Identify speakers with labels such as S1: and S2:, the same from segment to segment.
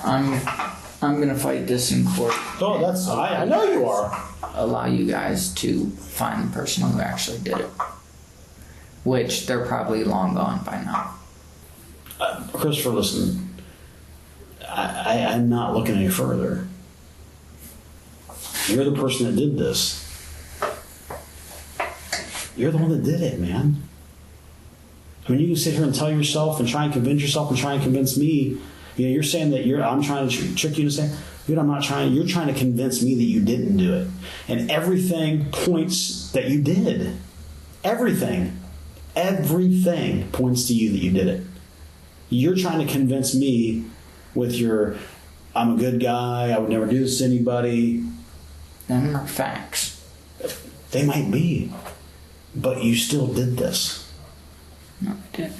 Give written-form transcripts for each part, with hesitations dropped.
S1: I'm gonna fight this in court.
S2: Oh, that's I know you are.
S1: Allow you guys to find the person who actually did it, which they're probably long gone by now.
S2: Christopher, listen. I'm not looking any further. You're the person that did this. You're the one that did it, man. I mean, you can sit here and tell yourself and try and convince yourself and try and convince me. You know, you're saying that I'm trying to trick you to say, dude, I'm not trying. You're trying to convince me that you didn't do it. And everything points that you did. Everything points to you that you did it. You're trying to convince me with your, I'm a good guy, I would never do this to anybody.
S1: Them are facts.
S2: They might be, but you still did this.
S1: No, I didn't.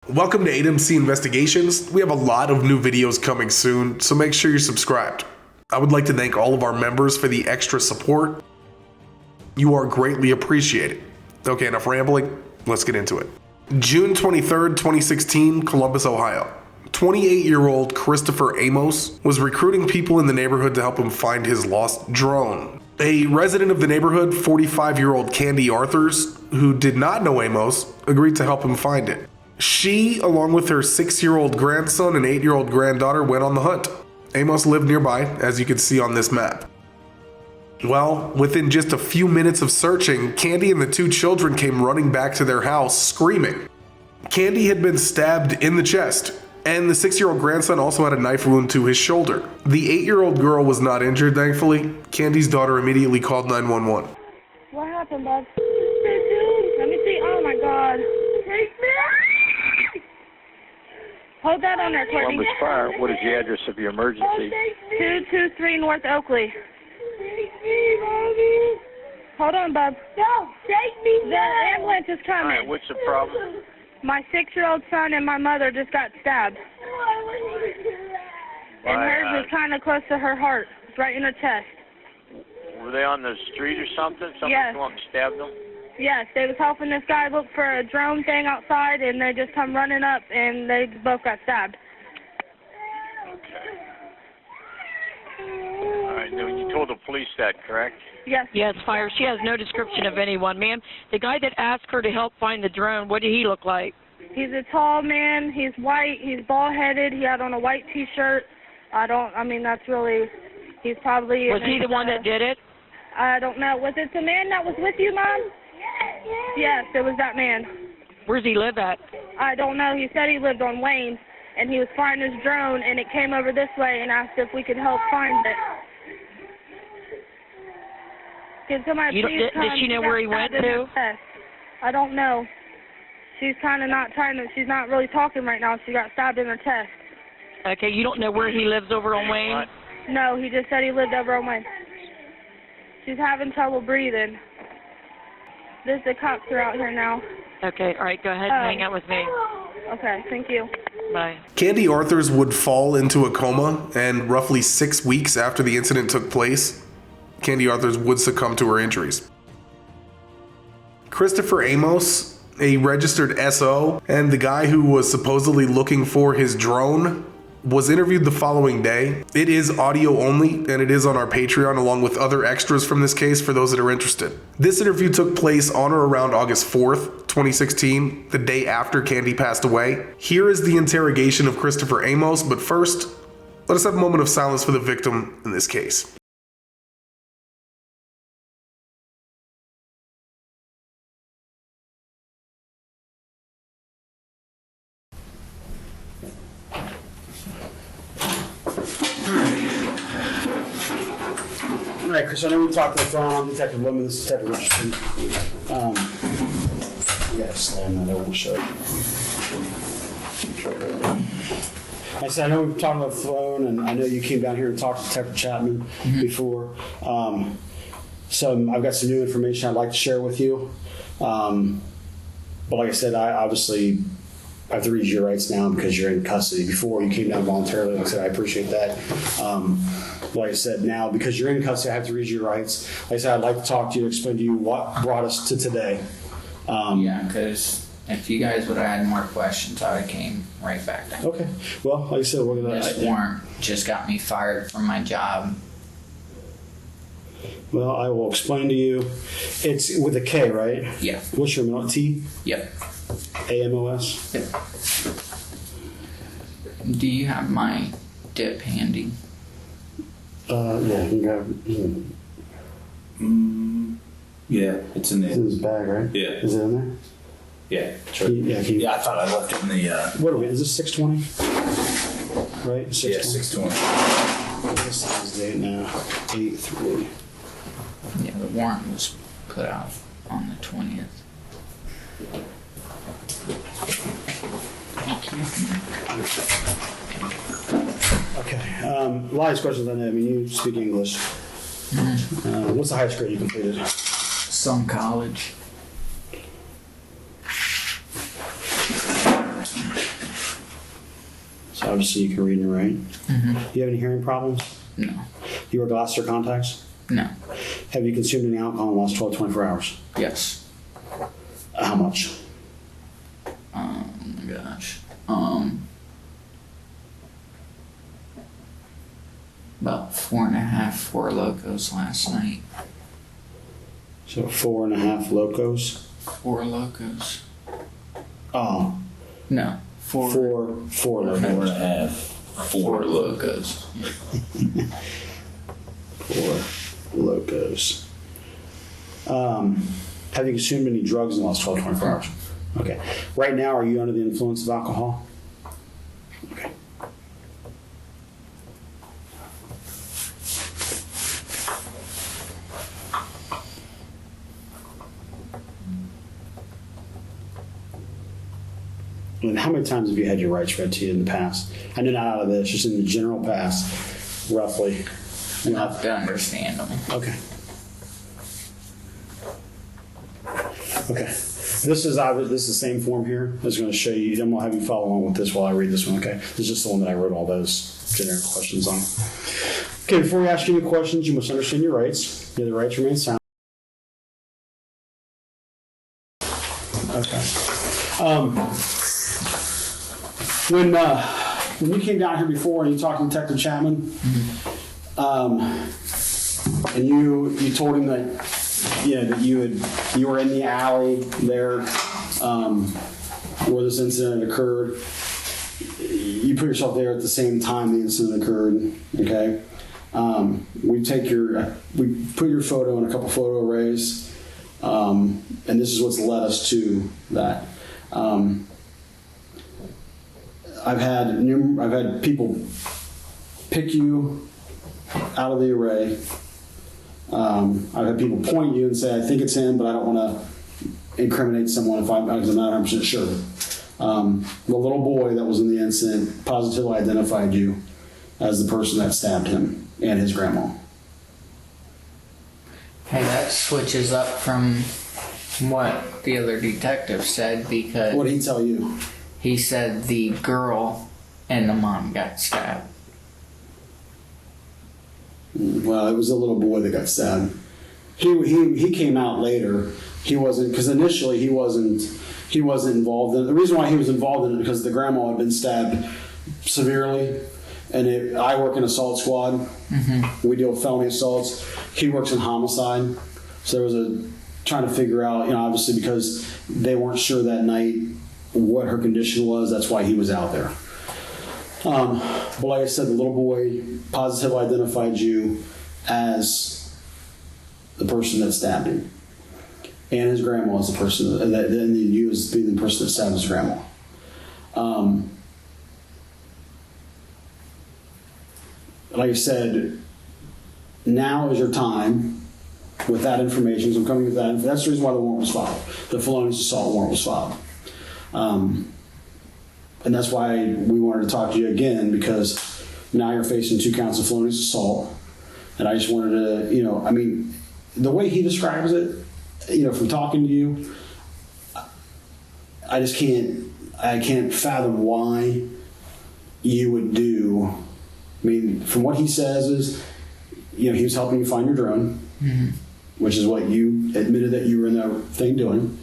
S3: Welcome to 8MC Investigations. We have a lot of new videos coming soon, so make sure you're subscribed. I would like to thank all of our members for the extra support. You are greatly appreciated. Okay, enough rambling. Let's get into it. June 23rd, 2016, Columbus, Ohio. 28-year-old Kristopher Amos was recruiting people in the neighborhood to help him find his lost drone. A resident of the neighborhood, 45-year-old Candy Arthurs, who did not know Amos, agreed to help him find it. She, along with her 6-year-old grandson and 8-year-old granddaughter, went on the hunt. Amos lived nearby, as you can see on this map. Well, within just a few minutes of searching, Candy and the 2 children came running back to their house, screaming. Candy had been stabbed in the chest, and the 6-year-old grandson also had a knife wound to his shoulder. The 8-year-old girl was not injured, thankfully. Candy's daughter immediately called 911.
S4: What happened, bud? Let me see. Oh, my God. Take me! Hold that on there, Courtney.
S5: Columbus Fire, what is the address of your emergency?
S4: 223 North Oakley. Hold on, bub.
S6: No, take me.
S4: The ambulance is
S5: All
S4: coming.
S5: right, what's the problem?
S4: My 6-year-old son and my mother just got stabbed. And hers is kind of close to her heart. It's right in her chest.
S5: Were they on the street or something? Somebody
S4: Yes.
S5: come up and stabbed them?
S4: Yes, they was helping this guy look for a drone thing outside, and they just come running up, and they both got stabbed.
S5: Okay. All right, now you told the police that, correct?
S4: Yes.
S7: Yes, fire. She has no description of anyone. Ma'am, the guy that asked her to help find the drone, what did he look like?
S4: He's a tall man. He's white. He's bald-headed. He had on a white T-shirt. That's really, he's probably...
S7: Was he the one that did it?
S4: I don't know. Was it the man that was with you, Mom? Yes, it was that man.
S7: Where's he live at?
S4: I don't know. He said he lived on Wayne, and he was flying his drone, and it came over this way and asked if we could help find it. Can somebody please come?
S7: Did she know where he went to?
S4: I don't know. She's kind of she's not really talking right now. She got stabbed in her chest.
S7: Okay, you don't know where he lives over on Wayne?
S5: What?
S4: No, he just said he lived over on Wayne. She's having trouble breathing. The cops are out here now.
S7: Okay, all right, go ahead and hang out with me.
S4: Okay, thank you.
S7: Bye.
S3: Candy Arthurs would fall into a coma, and roughly 6 weeks after the incident took place, Candy Arthurs would succumb to her injuries. Kristopher Amos, a registered SO, and the guy who was supposedly looking for his drone, was interviewed the following day. It is audio only, and it is on our Patreon along with other extras from this case for those that are interested. This interview took place on or around August 4th, 2016, the day after Candy passed away. Here is the interrogation of Kristopher Amos, but first, let us have a moment of silence for the victim in this case.
S2: All right, Chris, I know we talked on the phone. I'm Detective Woodman. This is Detective Richardson. You gotta slam that over, show. I said, I know we've talked on the phone, and I know you came down here and talked to Detective Chapman before. So I've got some new information I'd like to share with you. But like I said, I obviously I have to read your rights now because you're in custody. Before, you came down voluntarily. Like I said, I appreciate that. Like I said, now, because you're in custody, I have to read your rights. Like I said, I'd like to talk to you, explain to you what brought us to today.
S1: Yeah, because if you guys would have had more questions, I would have came right back down.
S2: Okay. Well, like I said, we're going
S1: This
S2: to...
S1: warrant just got me fired from my job.
S2: Well, I will explain to you. It's with a K, right?
S1: Yeah.
S2: What's your middle? T?
S1: Yep.
S2: A-M-O-S?
S1: Yep. Do you have my dip handy?
S2: Yeah, you got it.
S6: Yeah, it's in
S2: It's in
S6: there.
S2: his bag, right?
S6: Yeah.
S2: Is it in there?
S6: Yeah, sure.
S2: Yeah,
S6: I thought I left it in the.
S2: What are we? Is this 620? Right?
S6: Yeah, 620.
S2: This is date now. 8/3.
S1: Yeah, the warrant was put out on the 20th.
S2: Okay. A lot of these questions I know. I mean, you speak English. What's the highest grade you completed?
S1: Some college.
S2: So obviously you can read and write.
S1: Mm-hmm.
S2: Do you have any hearing problems?
S1: No.
S2: You wear glasses or contacts?
S1: No.
S2: Have you consumed any alcohol in the last 12, 24 hours?
S1: Yes.
S2: How much?
S1: Oh my gosh. About 4.5 Four Locos last night.
S2: So 4.5 locos.
S1: Four Locos.
S2: Oh,
S1: No. Four
S2: four locos.
S6: 4.5.
S1: Four Locos.
S2: Four locos. Have you consumed any drugs in the last 12, 24 hours? Okay. Right now, are you under the influence of alcohol? Okay. And how many times have you had your rights read to you in the past? I know not out of this, just in the general past, roughly.
S1: Enough to understand them.
S2: Okay. Okay. This is the same form here. I was going to show you. I'm going to have you follow along with this while I read this one, okay? This is just the one that I wrote all those generic questions on. Okay, before we ask you any questions, you must understand your rights. You have the right to remain silent. Okay. When you came down here before and you talked to Detective Chapman, and you told him that that you were in the alley there where this incident occurred. You put yourself there at the same time the incident occurred. Okay, we put your photo in a couple photo arrays, and this is what's led us to that. I've had people pick you out of the array. I've had people point you and say, I think it's him, but I don't want to incriminate someone because I'm not 100% sure. The little boy that was in the incident positively identified you as the person that stabbed him and his grandma.
S1: Hey, that switches up from what the other detective said because
S2: What did he tell you?
S1: he said the girl and the mom got stabbed.
S2: Well, it was a little boy that got stabbed. He came out later. He wasn't, because initially he wasn't involved in it. The reason why he was involved in it because the grandma had been stabbed severely, and I work in assault squad. Mm-hmm. We deal with felony assaults. He works in homicide. So there was trying to figure out, obviously because they weren't sure that night what her condition was. That's why he was out there. But like I said, the little boy positively identified you as the person that stabbed him, and his grandma as the person and you as being the person that stabbed his grandma. Like I said, now is your time with that information. So I'm coming with that. That's the reason why the warrant was filed. The felonious assault warrant was filed. And that's why we wanted to talk to you again, because now you're facing 2 counts of felonious assault. And I just wanted to, the way he describes it, from talking to you, I just can't I can't fathom why you would do. I mean, from what he says is, he was helping you find your drone, which is what you admitted that you were in that thing doing.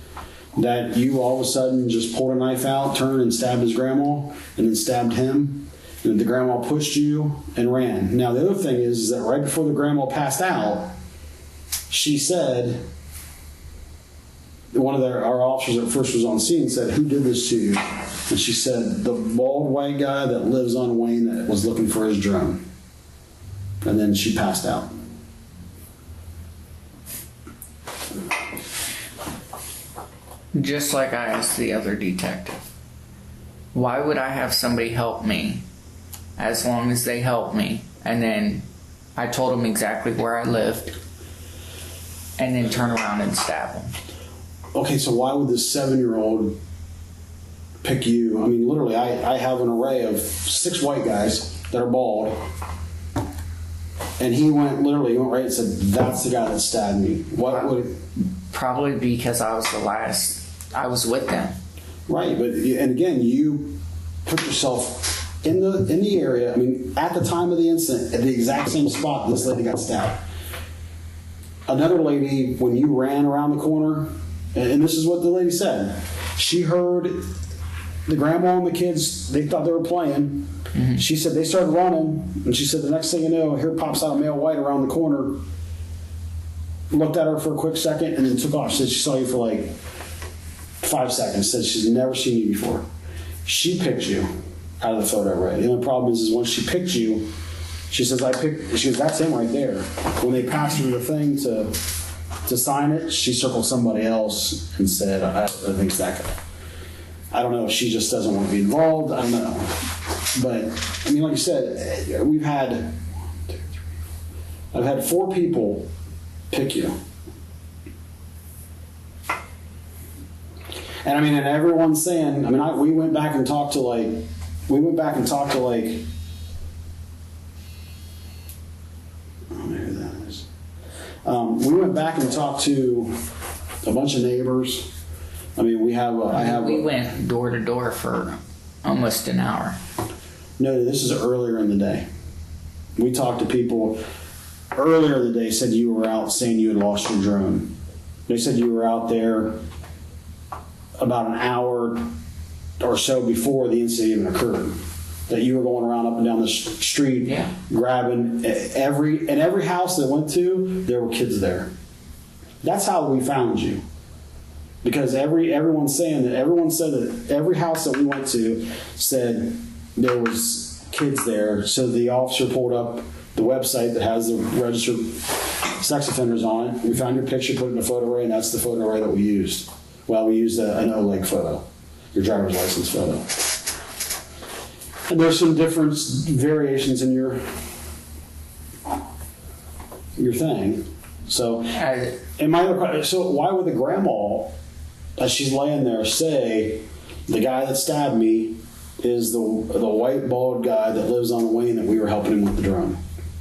S2: That you all of a sudden just pulled a knife out, turned and stabbed his grandma, and then stabbed him. And the grandma pushed you and ran. Now, the other thing is that right before the grandma passed out, she said, one of our officers that first was on scene said, "Who did this to you?" And she said, "The bald white guy that lives on Wayne that was looking for his drone." And then she passed out.
S1: Just like I asked the other detective, why would I have somebody help me as long as they help me, and then I told them exactly where I lived, and then turn around and stab them?
S2: Okay, so why would this 7-year-old pick you? I mean, literally, I have an array of 6 white guys that are bald, and he went right and said, "That's the guy that stabbed me." What would?
S1: Probably because I was the last. I was with them.
S2: Right, but and again, you put yourself in the area. I mean, at the time of the incident, at the exact same spot this lady got stabbed. Another lady, when you ran around the corner, and this is what the lady said, she heard the grandma and the kids. They thought they were playing. She said they started running, and she said the next thing you know, here pops out a male white around the corner. Looked at her for a quick second and then took off. She said she saw you for like 5 seconds. Said she's never seen you before. She picked you out of the photo array. The only problem is once she picked you, she says, she goes, "That's him right there." When they passed her the thing to sign it, she circled somebody else and said, "I think it's that guy." I don't know if she just doesn't want to be involved. I don't know. But, I mean, like you said, I've had 4 people pick you. And I mean, and everyone's saying, I mean, we went back and talked to like, oh, maybe that is. We went back and talked to a bunch of neighbors. I mean, we
S1: went door to door for almost an hour.
S2: No, this is earlier in the day. We talked to people earlier in the day, said you were out saying you had lost your drone. They said you were out there about an hour or so before the incident even occurred. That you were going around up and down the street, grabbing every house they went to, there were kids there. That's how we found you. Because everyone said that every house that we went to said there was kids there. So the officer pulled up the website that has the registered sex offenders on it. We found your picture, put it in a photo array, and that's the photo array that we used. Well, we used an O-leg photo, your driver's license photo. And there's some different variations in your thing. So, so why would the grandma, as she's laying there, say the guy that stabbed me is the white bald guy that lives on Wayne that we were helping him with the drone?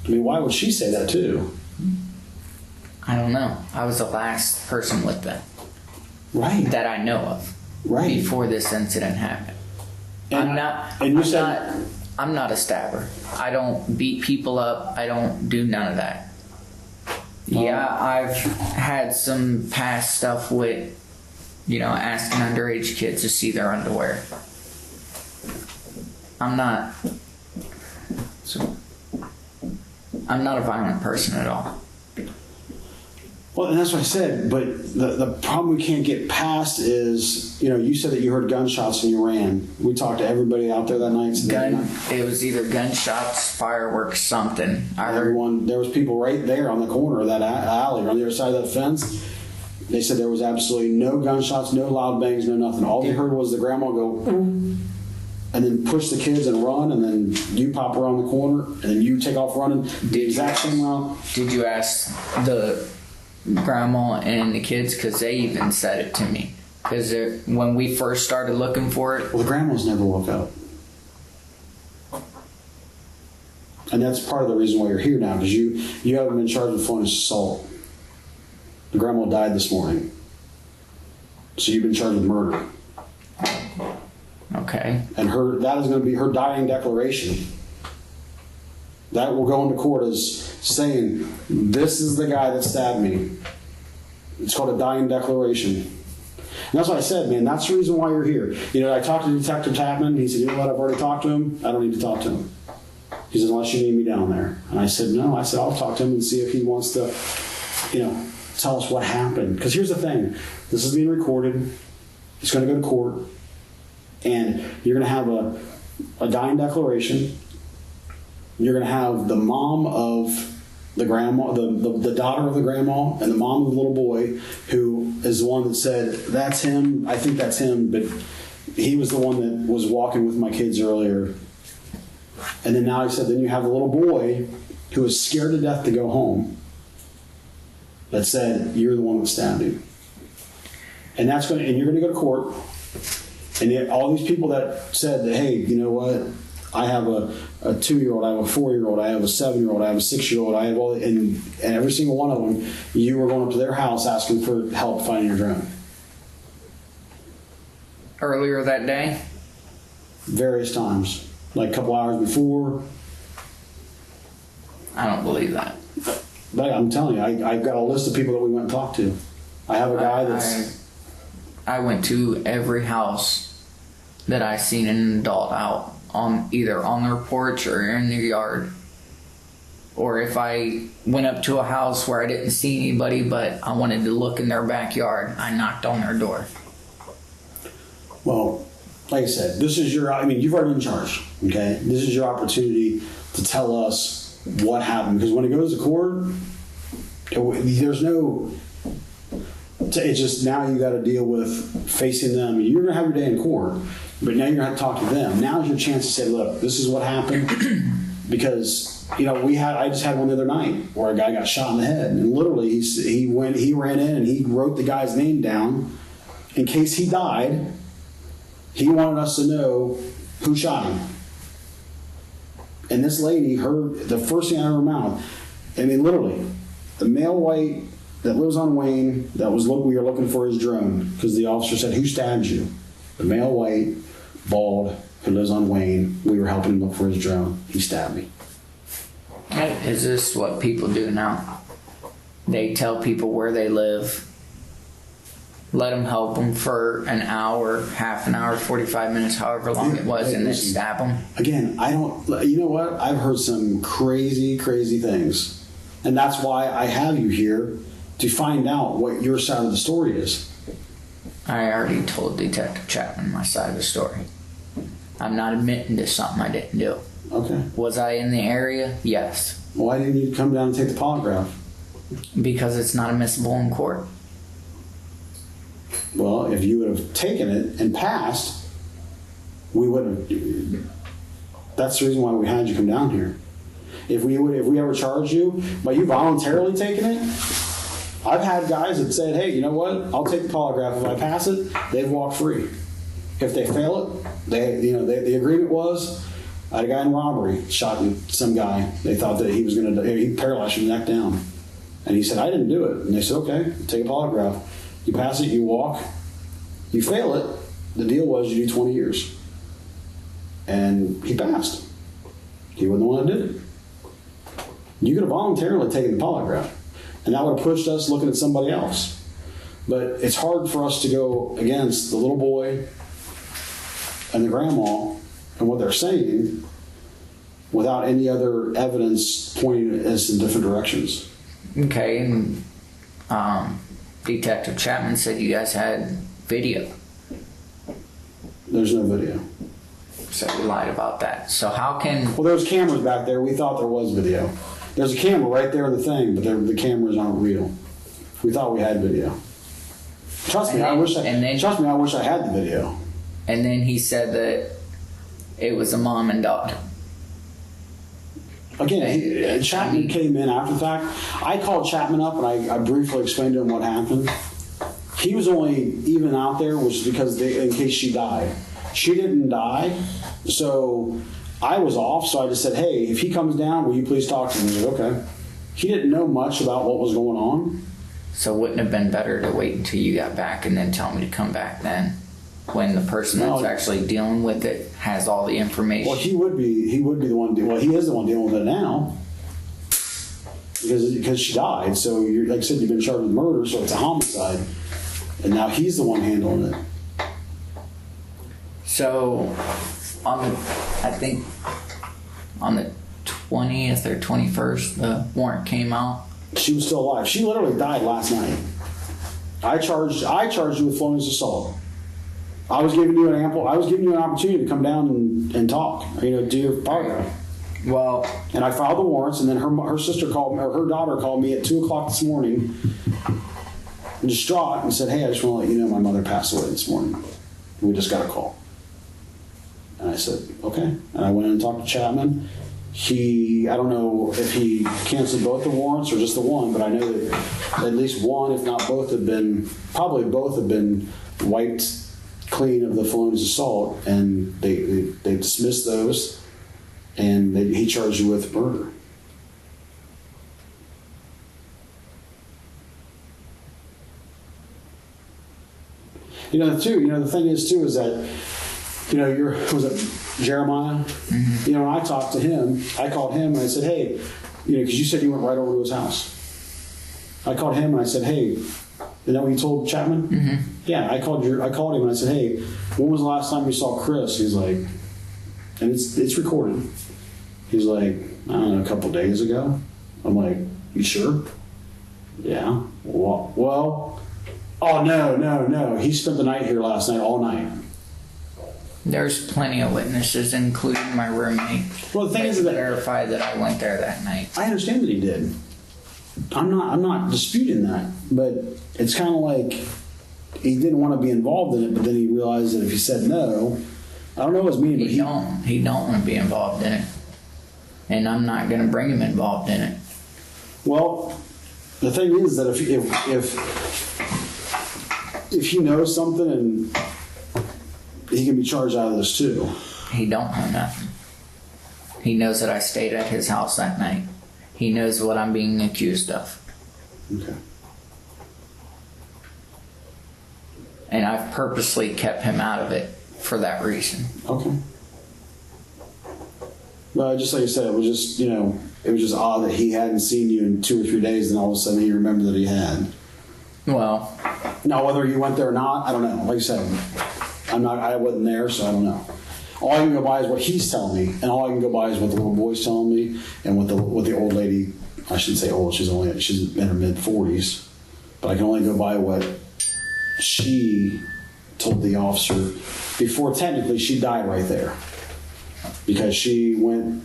S2: I mean, why would she say that too?
S1: I don't know. I was the last person with them.
S2: Right.
S1: That I know of.
S2: Right.
S1: Before this incident happened.
S2: And
S1: I'm not a stabber. I don't beat people up. I don't do none of that. Yeah, I've had some past stuff with, asking underage kids to see their underwear. I'm not a violent person at all.
S2: Well, and that's what I said, but the problem we can't get past is, you said that you heard gunshots and you ran. We talked to everybody out there that night.
S1: It was either gunshots, fireworks, something. I heard
S2: there was people right there on the corner of that alley, or on the other side of that fence. They said there was absolutely no gunshots, no loud bangs, no nothing. All they heard was the grandma go, and then push the kids and run, and then you pop around the corner, and then you take off running the exact same route.
S1: Did you ask the grandma and the kids? Because they even said it to me. Because when we first started looking for it...
S2: Well, the grandmas never woke up. And that's part of the reason why you're here now, because you haven't been charged with felonious assault. The grandma died this morning. So you've been charged with murder.
S1: Okay.
S2: And that is going to be her dying declaration. That will go into court as saying, this is the guy that stabbed me. It's called a dying declaration. And that's what I said, man. That's the reason why you're here. You know, I talked to Detective Tapman. He said, you know what? I've already talked to him. I don't need to talk to him. He said, unless you need me down there. And I said, no. I said, I'll talk to him and see if he wants to, you know, tell us what happened. Because here's the thing. This is being recorded. It's going to go to court. And you're going to have a dying declaration. You're going to have the mom of the grandma, the daughter of the grandma, and the mom of the little boy, who is the one that said, that's him. I think that's him, but he was the one that was walking with my kids earlier. And then now he said, then you have the little boy who was scared to death to go home that said, you're the one that stabbed him. And you're going to go to court. And yet all these people that said that, hey, you know what? I have a 2-year-old, I have a 4-year-old, I have a 7-year-old, I have a 6-year-old, I have all, and every single one of them, you were going up to their house asking for help finding your drone.
S1: Earlier that day?
S2: Various times. Like a couple hours before.
S1: I don't believe that.
S2: But I'm telling you, I've got a list of people that we went and talked to. I have a guy that's...
S1: I went to every house that I seen an adult out on, either on their porch or in their yard. Or if I went up to a house where I didn't see anybody but I wanted to look in their backyard, I knocked on their door.
S2: Well, like I said, you've already been charged, okay? This is your opportunity to tell us what happened. Because when it goes to court, there's no... It's just now you got to deal with facing them. You're going to have your day in court, but now you're going to have to talk to them. Now is your chance to say, look, this is what happened. Because, you know, I just had one the other night where a guy got shot in the head. And literally he ran in and he wrote the guy's name down in case he died. He wanted us to know who shot him. And this lady heard the first thing out of her mouth. I mean, literally, the male white that lives on Wayne, we were looking for his drone because the officer said, who stabbed you? The male white, bald, who lives on Wayne, we were helping him look for his drone. He stabbed me.
S1: Is this what people do now? They tell people where they live, let them help them for an hour, half an hour, 45 minutes, however long it was, and then stab them.
S2: Again, you know what? I've heard some crazy, crazy things. And that's why I have you here, to find out what your side of the story is.
S1: I already told Detective Chapman my side of the story. I'm not admitting to something I didn't do.
S2: Okay.
S1: Was I in the area? Yes.
S2: Why didn't you come down and take the polygraph?
S1: Because it's not admissible in court.
S2: Well, if you would have taken it and passed, we would have. That's the reason why we had you come down here. If we ever charged you, by you voluntarily taking it, I've had guys that said, hey, you know what? I'll take the polygraph. If I pass it, they've walked free. If they fail it, the agreement was, I had a guy in robbery shot some guy. They thought that he paralyzed from the neck down. And he said, I didn't do it. And they said, okay, take a polygraph. You pass it, you walk. You fail it, the deal was you do 20 years. And he passed. He wasn't the one that did it. You could have voluntarily taken the polygraph. And that would have pushed us looking at somebody else. But it's hard for us to go against the little boy and the grandma and what they're saying without any other evidence pointing us in different directions.
S1: Okay, and Detective Chapman said you guys had video.
S2: There's no video.
S1: So we lied about that. So how can...
S2: Well, there was cameras back there. We thought there was video. There's a camera right there in the thing, but the cameras aren't real. We thought we had video. Trust me, I wish I had the video.
S1: And then he said that it was a mom and daughter.
S2: Again, Chapman came in after the fact. I called Chapman up and I briefly explained to him what happened. He was only even out there was because in case she died. She didn't die, so I was off. So I just said, "Hey, if he comes down, will you please talk to him?" He said, "Okay." He didn't know much about what was going on.
S1: So wouldn't it have been better to wait until you got back and then tell me to come back then? when the person that's
S2: No.
S1: actually dealing with it has all the information.
S2: Well, he would be the one. Well, he is the one dealing with it now because she died. So, like I said, you've been charged with murder, so it's a homicide, and now he's the one handling it.
S1: So, I think on the 20th or 21st, the warrant came out.
S2: She was still alive. She literally died last night. I charged you with felonious assault. I was giving you an opportunity to come down and talk. Do your part.
S1: Well,
S2: And I filed the warrants, and then her sister called me, or her daughter called me at 2:00 this morning, distraught, and said, "Hey, I just want to let you know my mother passed away this morning. We just got a call." And I said, "Okay." And I went in and talked to Chapman. I don't know if he canceled both the warrants or just the one, but I know that at least one, if not both, probably both have been wiped clean of the felonious assault, and they dismissed those, and he charged you with murder. The thing is too is that was it Jeremiah?
S1: Mm-hmm.
S2: When I talked to him, I called him and I said, "Hey," because you said you went right over to his house. I called him and I said, "Hey," is that what you told Chapman?
S1: Mm-hmm.
S2: Yeah, I called him and I said, "Hey, when was the last time you saw Chris?" He's like, and it's recorded. He's like, "I don't know, a couple days ago." I'm like, "You sure?" "Yeah." Well, oh no. He spent the night here last night, all night.
S1: There's plenty of witnesses, including my roommate.
S2: Well, the thing
S1: that
S2: is that
S1: verify that I went there that night.
S2: I understand that he did. I'm not disputing that, but it's kind of like he didn't want to be involved in it, but then he realized that if he said no, I don't know what's meaning, but
S1: He don't want to be involved in it, and I'm not going to bring him involved in it.
S2: Well, the thing is that if he knows something, and he can be charged out of this too.
S1: He don't know nothing. He knows that I stayed at his house that night. He knows what I'm being accused of.
S2: Okay.
S1: And I've purposely kept him out of it for that reason.
S2: Okay. Well, just like you said, it was just odd that he hadn't seen you in 2 or 3 days, and all of a sudden he remembered that he had.
S1: Well,
S2: Now, whether you went there or not, I don't know. Like I said, I wasn't there, so I don't know. All I can go by is what he's telling me, and all I can go by is what the little boy's telling me, and what the old lady. I shouldn't say old. She's in her mid-40s, but I can only go by what she told the officer before. Technically, she died right there because she went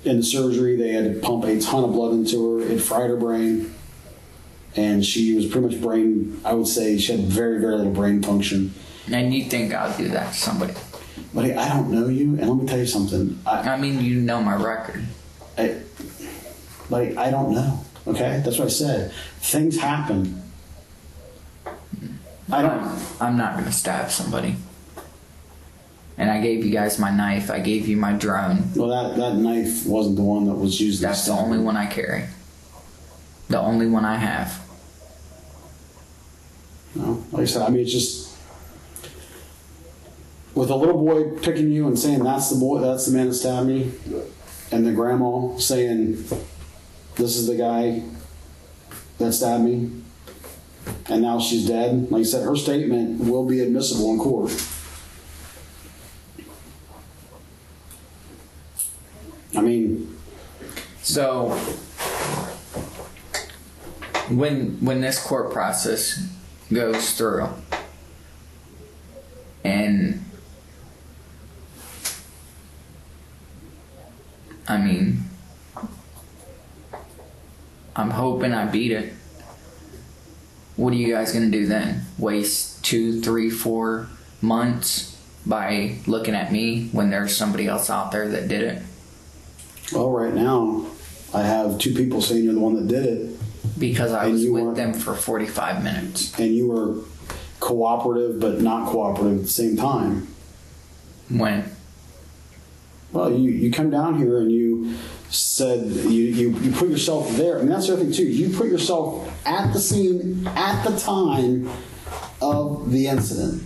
S2: into surgery. They had to pump a ton of blood into her. It fried her brain. And she was pretty much I would say she had very, very little brain function.
S1: and you think I'll do that to somebody?
S2: Buddy, I don't know you, and let me tell you something.
S1: I mean, you know my record.
S2: I don't know, okay? That's what I said. Things happen.
S1: I'm not going to stab somebody. And I gave you guys my knife. I gave you my drone.
S2: Well, that knife wasn't the one that was used.
S1: That's the only one I carry. The only one I have.
S2: No, like I said, I mean, it's just with a little boy picking you and saying that's the man that stabbed me, and the grandma saying this is the guy that stabbed me, and now she's dead. Like I said, her statement will be admissible in court. I mean,
S1: So when this court process goes through, and I mean, I'm hoping I beat it. What are you guys gonna do then? Waste 2, 3, 4 months by looking at me when there's somebody else out there that did it?
S2: well, right now I have 2 people saying you're the one that did it,
S1: Because I
S2: And
S1: was
S2: you
S1: with
S2: weren't-
S1: them for 45 minutes.
S2: and you were cooperative but not cooperative at the same time.
S1: When?
S2: Well, you come down here and you said you put yourself there. I mean, that's the other thing too. You put yourself at the scene at the time of the incident.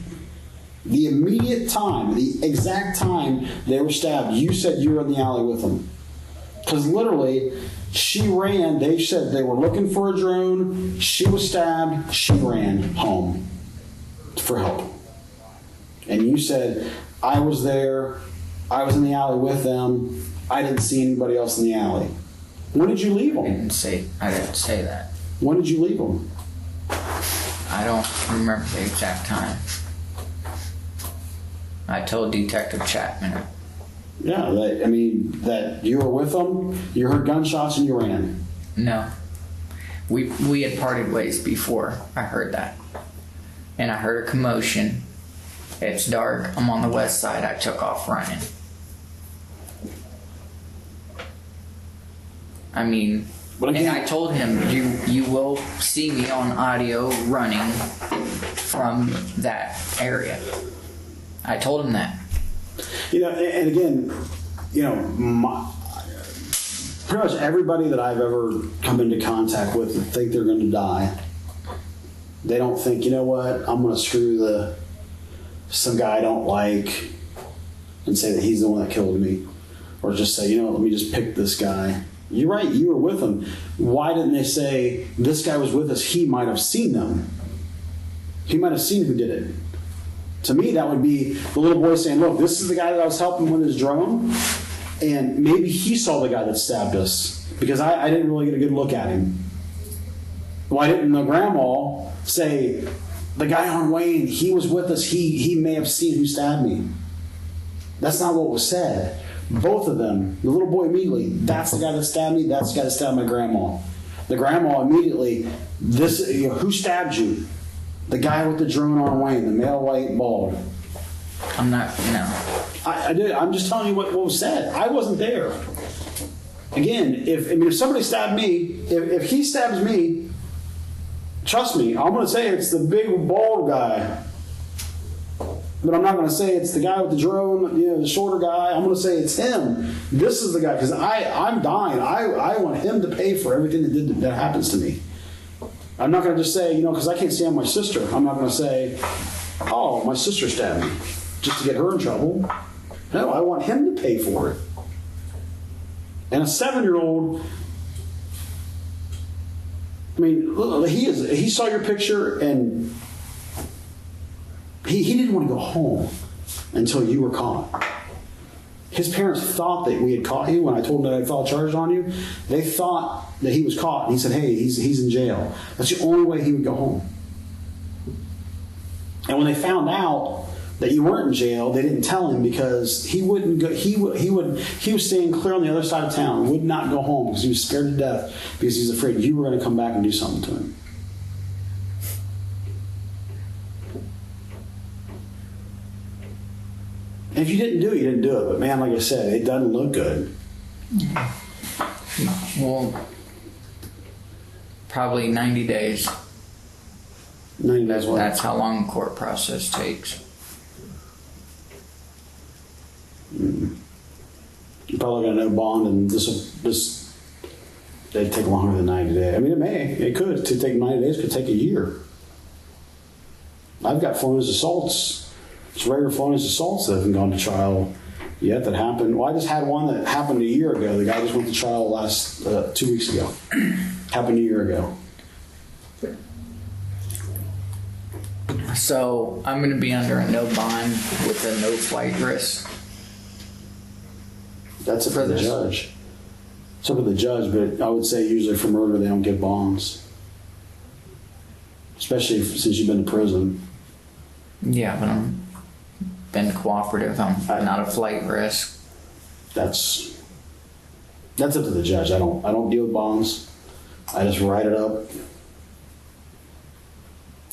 S2: The immediate time, the exact time they were stabbed, you said you were in the alley with them. Because literally, she ran. They said they were looking for a drone. She was stabbed. She ran home for help. And you said, I was there. I was in the alley with them. I didn't see anybody else in the alley. When did you leave them?
S1: I didn't say that.
S2: When did you leave them?
S1: I don't remember the exact time. I told Detective Chapman.
S2: Yeah, that you were with them, you heard gunshots, and you ran.
S1: No. We had parted ways before I heard that. And I heard a commotion. It's dark. I'm on the west side. I took off running. I mean,
S2: But again,
S1: and I told him, you will see me on audio running from that area. I told him that.
S2: and again, pretty much everybody that I've ever come into contact with that think they're going to die, they don't think, you know what, I'm going to screw some guy I don't like and say that he's the one that killed me. Or just say, let me just pick this guy. You're right, you were with them. Why didn't they say, this guy was with us, he might have seen them? He might have seen who did it. To me, that would be the little boy saying, look, this is the guy that I was helping with his drone, and maybe he saw the guy that stabbed us, because I didn't really get a good look at him. Why didn't the grandma say, the guy on Wayne, he was with us, he may have seen who stabbed me? That's not what was said. Both of them, the little boy immediately, that's the guy that stabbed me, that's the guy that stabbed my grandma. The grandma immediately, who stabbed you? The guy with the drone on Wayne, the male, white, bald.
S1: I'm not, no.
S2: I did. I'm just telling you what was said. I wasn't there. Again, if somebody stabbed me, if he stabs me, trust me, I'm going to say it's the big bald guy. But I'm not going to say it's the guy with the drone, the shorter guy. I'm going to say it's him. This is the guy, because I'm dying. I want him to pay for everything that happens to me. I'm not going to just say, because I can't stand my sister. I'm not going to say, oh, my sister stabbed me, just to get her in trouble. No, I want him to pay for it. And a 7-year-old, he saw your picture and he didn't want to go home until you were caught. His parents thought that we had caught you. When I told them that I filed charges on you, they thought that he was caught. And he said, hey, he's in jail. That's the only way he would go home. And when they found out that you weren't in jail, they didn't tell him, because he wouldn't go. He was staying clear on the other side of town, would not go home because he was scared to death, because he was afraid you were going to come back and do something to him. And if you didn't do it, you didn't do it. But man, like I said, it doesn't look good.
S1: Well, probably 90 days.
S2: 90 days what?
S1: That's how long the court process takes.
S2: You're probably going to know bond, and this they'd take longer than 90 days. I mean, it could. To take 90 days could take a year. I've got felonious assaults. It's rare felonious assaults that haven't gone to trial yet that happened. Well, I just had one that happened a year ago. The guy just went to trial 2 weeks ago. Happened a year ago.
S1: So I'm going to be under a no bond with a no flight risk.
S2: That's up to the judge. It's up to the judge, but I would say usually for murder they don't give bonds. Especially since you've been to prison.
S1: Yeah, but I'm been cooperative. I'm not a flight risk.
S2: That's up to the judge. I don't deal with bonds. I just write it up.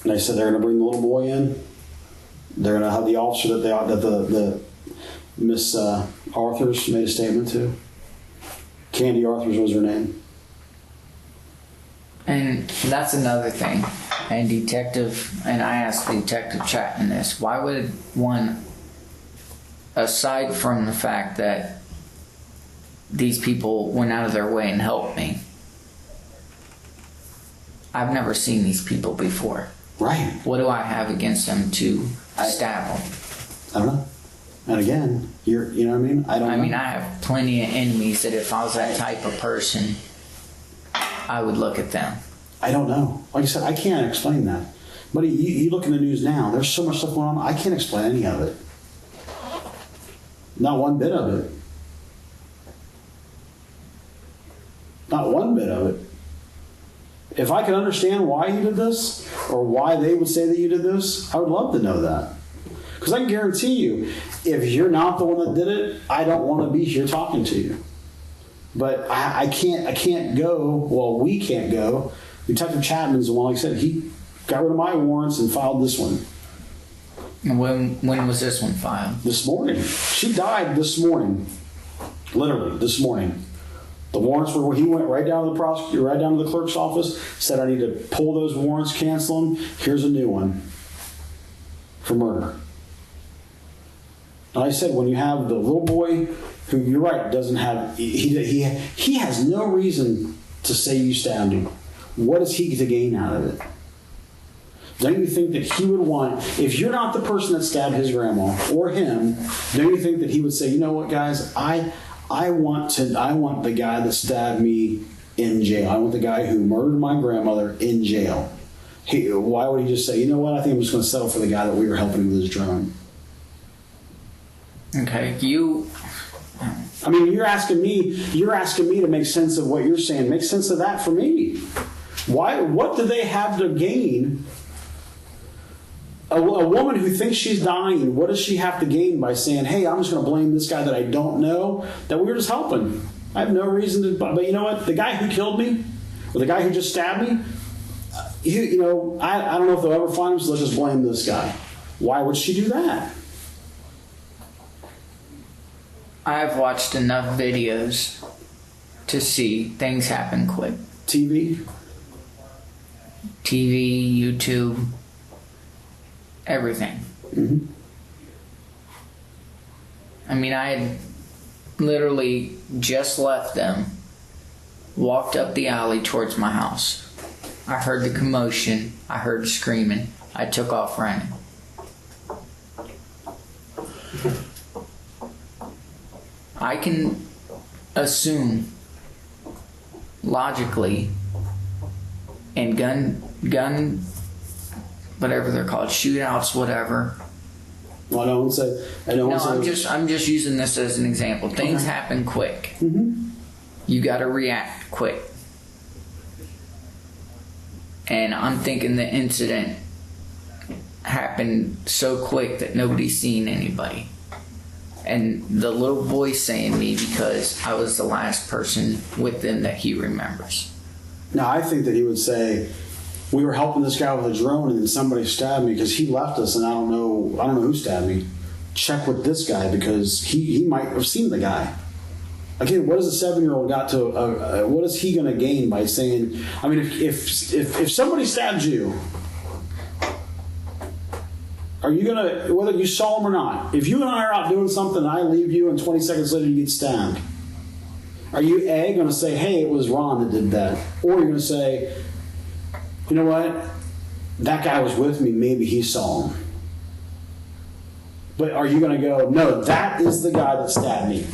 S2: And they said they're going to bring the little boy in. They're going to have the officer that the Miss Arthurs made a statement to. Candy Arthurs was her name.
S1: And that's another thing. And I asked Detective Chapman this, why would one, aside from the fact that these people went out of their way and helped me, I've never seen these people before.
S2: Right.
S1: What do I have against them to stab them?
S2: I don't know. And again, you know what I mean? I don't know.
S1: I mean, I have plenty of enemies that if I was that type of person, I would look at them.
S2: I don't know. Like I said, I can't explain that. But you look in the news now, there's so much stuff going on, I can't explain any of it. Not one bit of it. Not one bit of it. If I could understand why you did this, or why they would say that you did this, I would love to know that. Because I can guarantee you, if you're not the one that did it, I don't want to be here talking to you. But I can't go, well, we can't go. Detective Chapman's the one, like I said, he got rid of my warrants and filed this one.
S1: And when was this one filed?
S2: This morning. She died this morning. Literally, this morning. The warrants were, he went right down to the prosecutor, right down to the clerk's office, said, I need to pull those warrants, cancel them. Here's a new one for murder. And I said, when you have the little boy who, you're right, doesn't have, he has no reason to say you stabbed him. What is he to gain out of it? Don't you think that he would want, if you're not the person that stabbed his grandma or him, don't you think that he would say, you know what, guys, I want the guy that stabbed me in jail. I want the guy who murdered my grandmother in jail. Why would he just say, you know what, I think I'm just going to settle for the guy that we were helping with his drone?
S1: Okay,
S2: I mean, you're asking me to make sense of what you're saying. Make sense of that for me. Why? What do they have to gain? A woman who thinks she's dying, what does she have to gain by saying, hey, I'm just going to blame this guy that I don't know, that we were just helping? I have no reason to, but you know what? The guy who killed me, or the guy who just stabbed me, I don't know if they'll ever find him, so let's just blame this guy. Why would she do that?
S1: I've watched enough videos to see things happen quick.
S2: TV,
S1: YouTube, everything.
S2: Mm-hmm.
S1: I mean, I had literally just left them, walked up the alley towards my house. I heard the commotion. I heard screaming. I took off running. I can assume logically in gun whatever they're called, shootouts, whatever.
S2: Well,
S1: I'm just using this as an example. Things happen quick.
S2: Mm-hmm.
S1: You got to react quick. And I'm thinking the incident happened so quick that nobody's seen anybody. And the little boy's saying me because I was the last person with them that he remembers.
S2: Now, I think that he would say, we were helping this guy with a drone and then somebody stabbed me because he left us and I don't know who stabbed me. Check with this guy because he might have seen the guy. Again, what does a 7-year-old got to, what is he going to gain by saying, I mean, if somebody stabbed you, are you going to, whether you saw him or not, if you and I are out doing something and I leave you and 20 seconds later you get stabbed, are you going to say, hey, it was Ron that did that? Or you're going to say, you know what, that guy was with me, maybe he saw him. But are you going to go, no, that is the guy that stabbed me?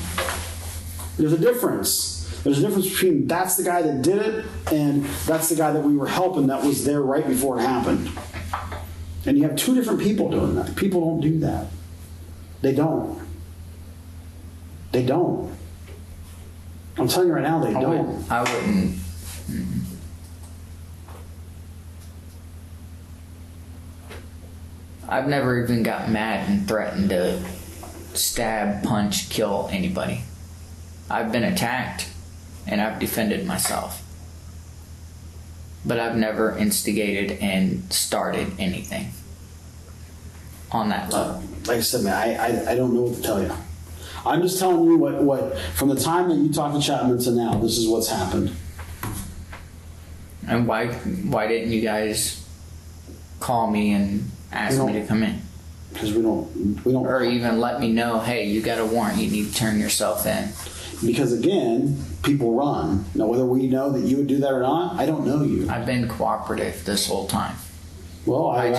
S2: There's a difference. There's a difference between that's the guy that did it and that's the guy that we were helping that was there right before it happened. And you have two different people doing that. People don't do that. They don't. They don't. I'm telling you right now, they don't.
S1: I wouldn't. I've never even got mad and threatened to stab, punch, kill anybody. I've been attacked and I've defended myself. But I've never instigated and started anything on that level.
S2: Like I said, man, I don't know what to tell you. I'm just telling you what from the time that you talked to Chapman to now, this is what's happened.
S1: And why didn't you guys call me and ask me to come in?
S2: Because we don't.
S1: Or even let me know, hey, you got a warrant, you need to turn yourself in.
S2: Because again, people run. Now, whether we know that you would do that or not, I don't know you.
S1: I've been cooperative this whole time.
S2: Well,
S1: I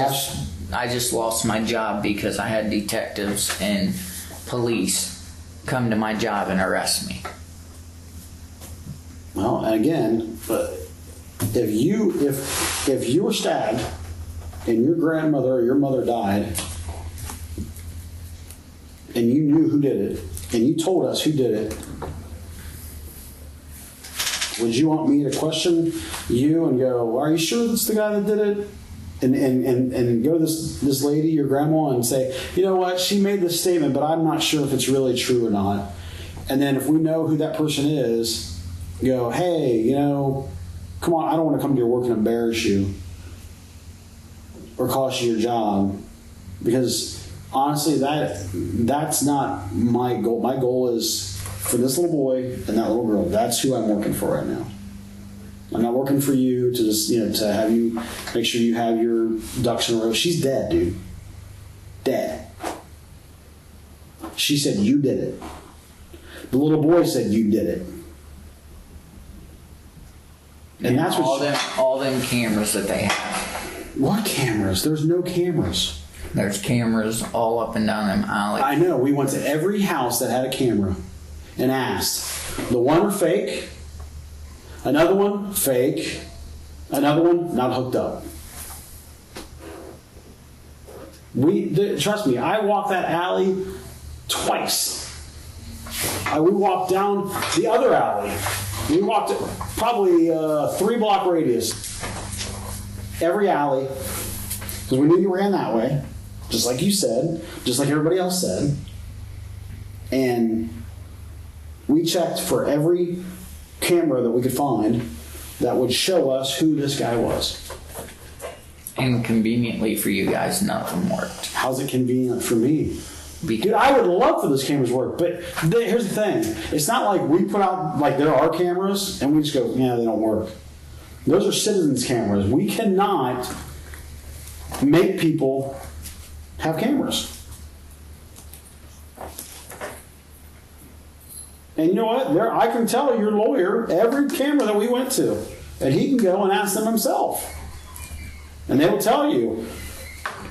S1: just lost my job because I had detectives and police come to my job and arrest me.
S2: Well, and again, if you were stabbed and your grandmother or your mother died, and you knew who did it, and you told us who did it, would you want me to question you and go, "Are you sure that's the guy that did it?" And go to this lady, your grandma, and say, "You know what? She made this statement, but I'm not sure if it's really true or not." And then if we know who that person is, go, "Hey, you know, come on, I don't want to come to your work and embarrass you or cost you your job," because honestly, that's not my goal. My goal is for this little boy and that little girl. That's who I'm working for right now. I'm not working for you to just, to have you make sure you have your ducks in a row. She's dead, dude. Dead. She said you did it. The little boy said you did it. And that's what
S1: all them cameras that they have.
S2: What cameras? There's no cameras.
S1: There's cameras all up and down them alley.
S2: I know. We went to every house that had a camera and asked. The one are fake. Another one, fake. Another one, not hooked up. Trust me, I walked that alley twice. We walked down the other alley. We walked probably 3-block radius. Every alley. Because we knew you ran that way. Just like you said. Just like everybody else said. And we checked for every camera that we could find that would show us who this guy was.
S1: And conveniently for you guys, none of them worked.
S2: How's it convenient for me?
S1: Because
S2: Dude, I would love for those cameras to work, but here's the thing. It's not like we put out, like there are cameras, and we just go, yeah, they don't work. Those are citizens' cameras. We cannot make people have cameras. And you know what? I can tell your lawyer every camera that we went to, and he can go and ask them himself. And they will tell you,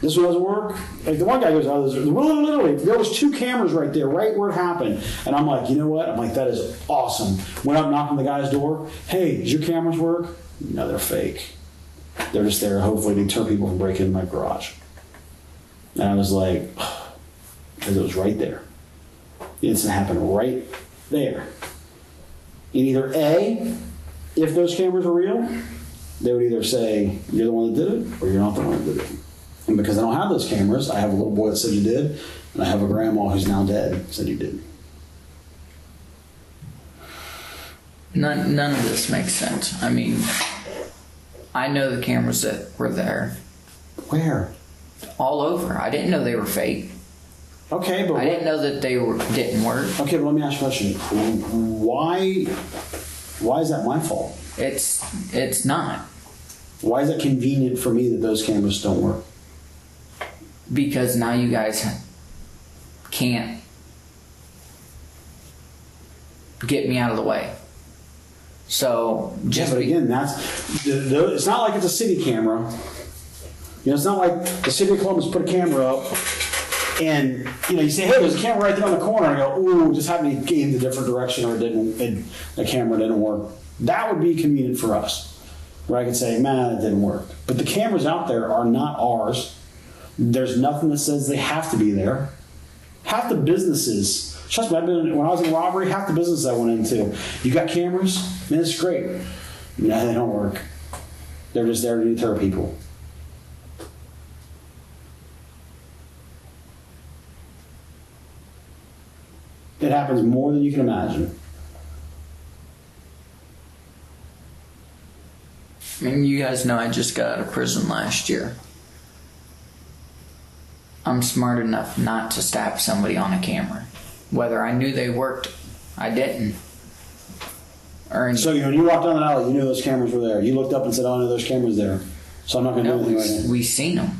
S2: this one doesn't work. Like the one guy goes, oh, literally, there was 2 cameras right there, right where it happened. And I'm like, you know what? I'm like, that is awesome. Went up, knocked on the guy's door. Hey, does your cameras work? No, they're fake. They're just there, hopefully, to deter people from breaking into my garage. And I was like, because it was right there. The incident happened right there. And either A, if those cameras are real, they would either say, you're the one that did it, or you're not the one that did it. And because I don't have those cameras, I have a little boy that said you did, and I have a grandma who's now dead said you did.
S1: none of this makes sense. I mean, I know the cameras that were there.
S2: Where?
S1: All over. I didn't know they were fake.
S2: Okay, but
S1: I didn't know that they didn't work.
S2: Okay, but let me ask you a question. Why is that my fault?
S1: It's not.
S2: Why is it convenient for me that those cameras don't work?
S1: Because now you guys can't get me out of the way. So just
S2: but again, it's not like it's a city camera. It's not like the city of Columbus put a camera up and you say, hey, there's a camera right there on the corner, and I go, ooh, just happened to gain the different direction, or the camera didn't work. That would be convenient for us, where I could say, man, it didn't work. But the cameras out there are not ours. There's nothing that says they have to be there. Half the businesses, trust me, when I was in robbery, half the businesses I went into, you got cameras? Man, it's great. No, they don't work. They're just there to deter people. It happens more than you can imagine.
S1: I mean, you guys know I just got out of prison last year. I'm smart enough not to stab somebody on a camera. Whether I knew they worked, I didn't.
S2: So when you walked down the alley, you knew those cameras were there. You looked up and said, oh, no, there's cameras there. So I'm not going to do anything right now.
S1: We seen them.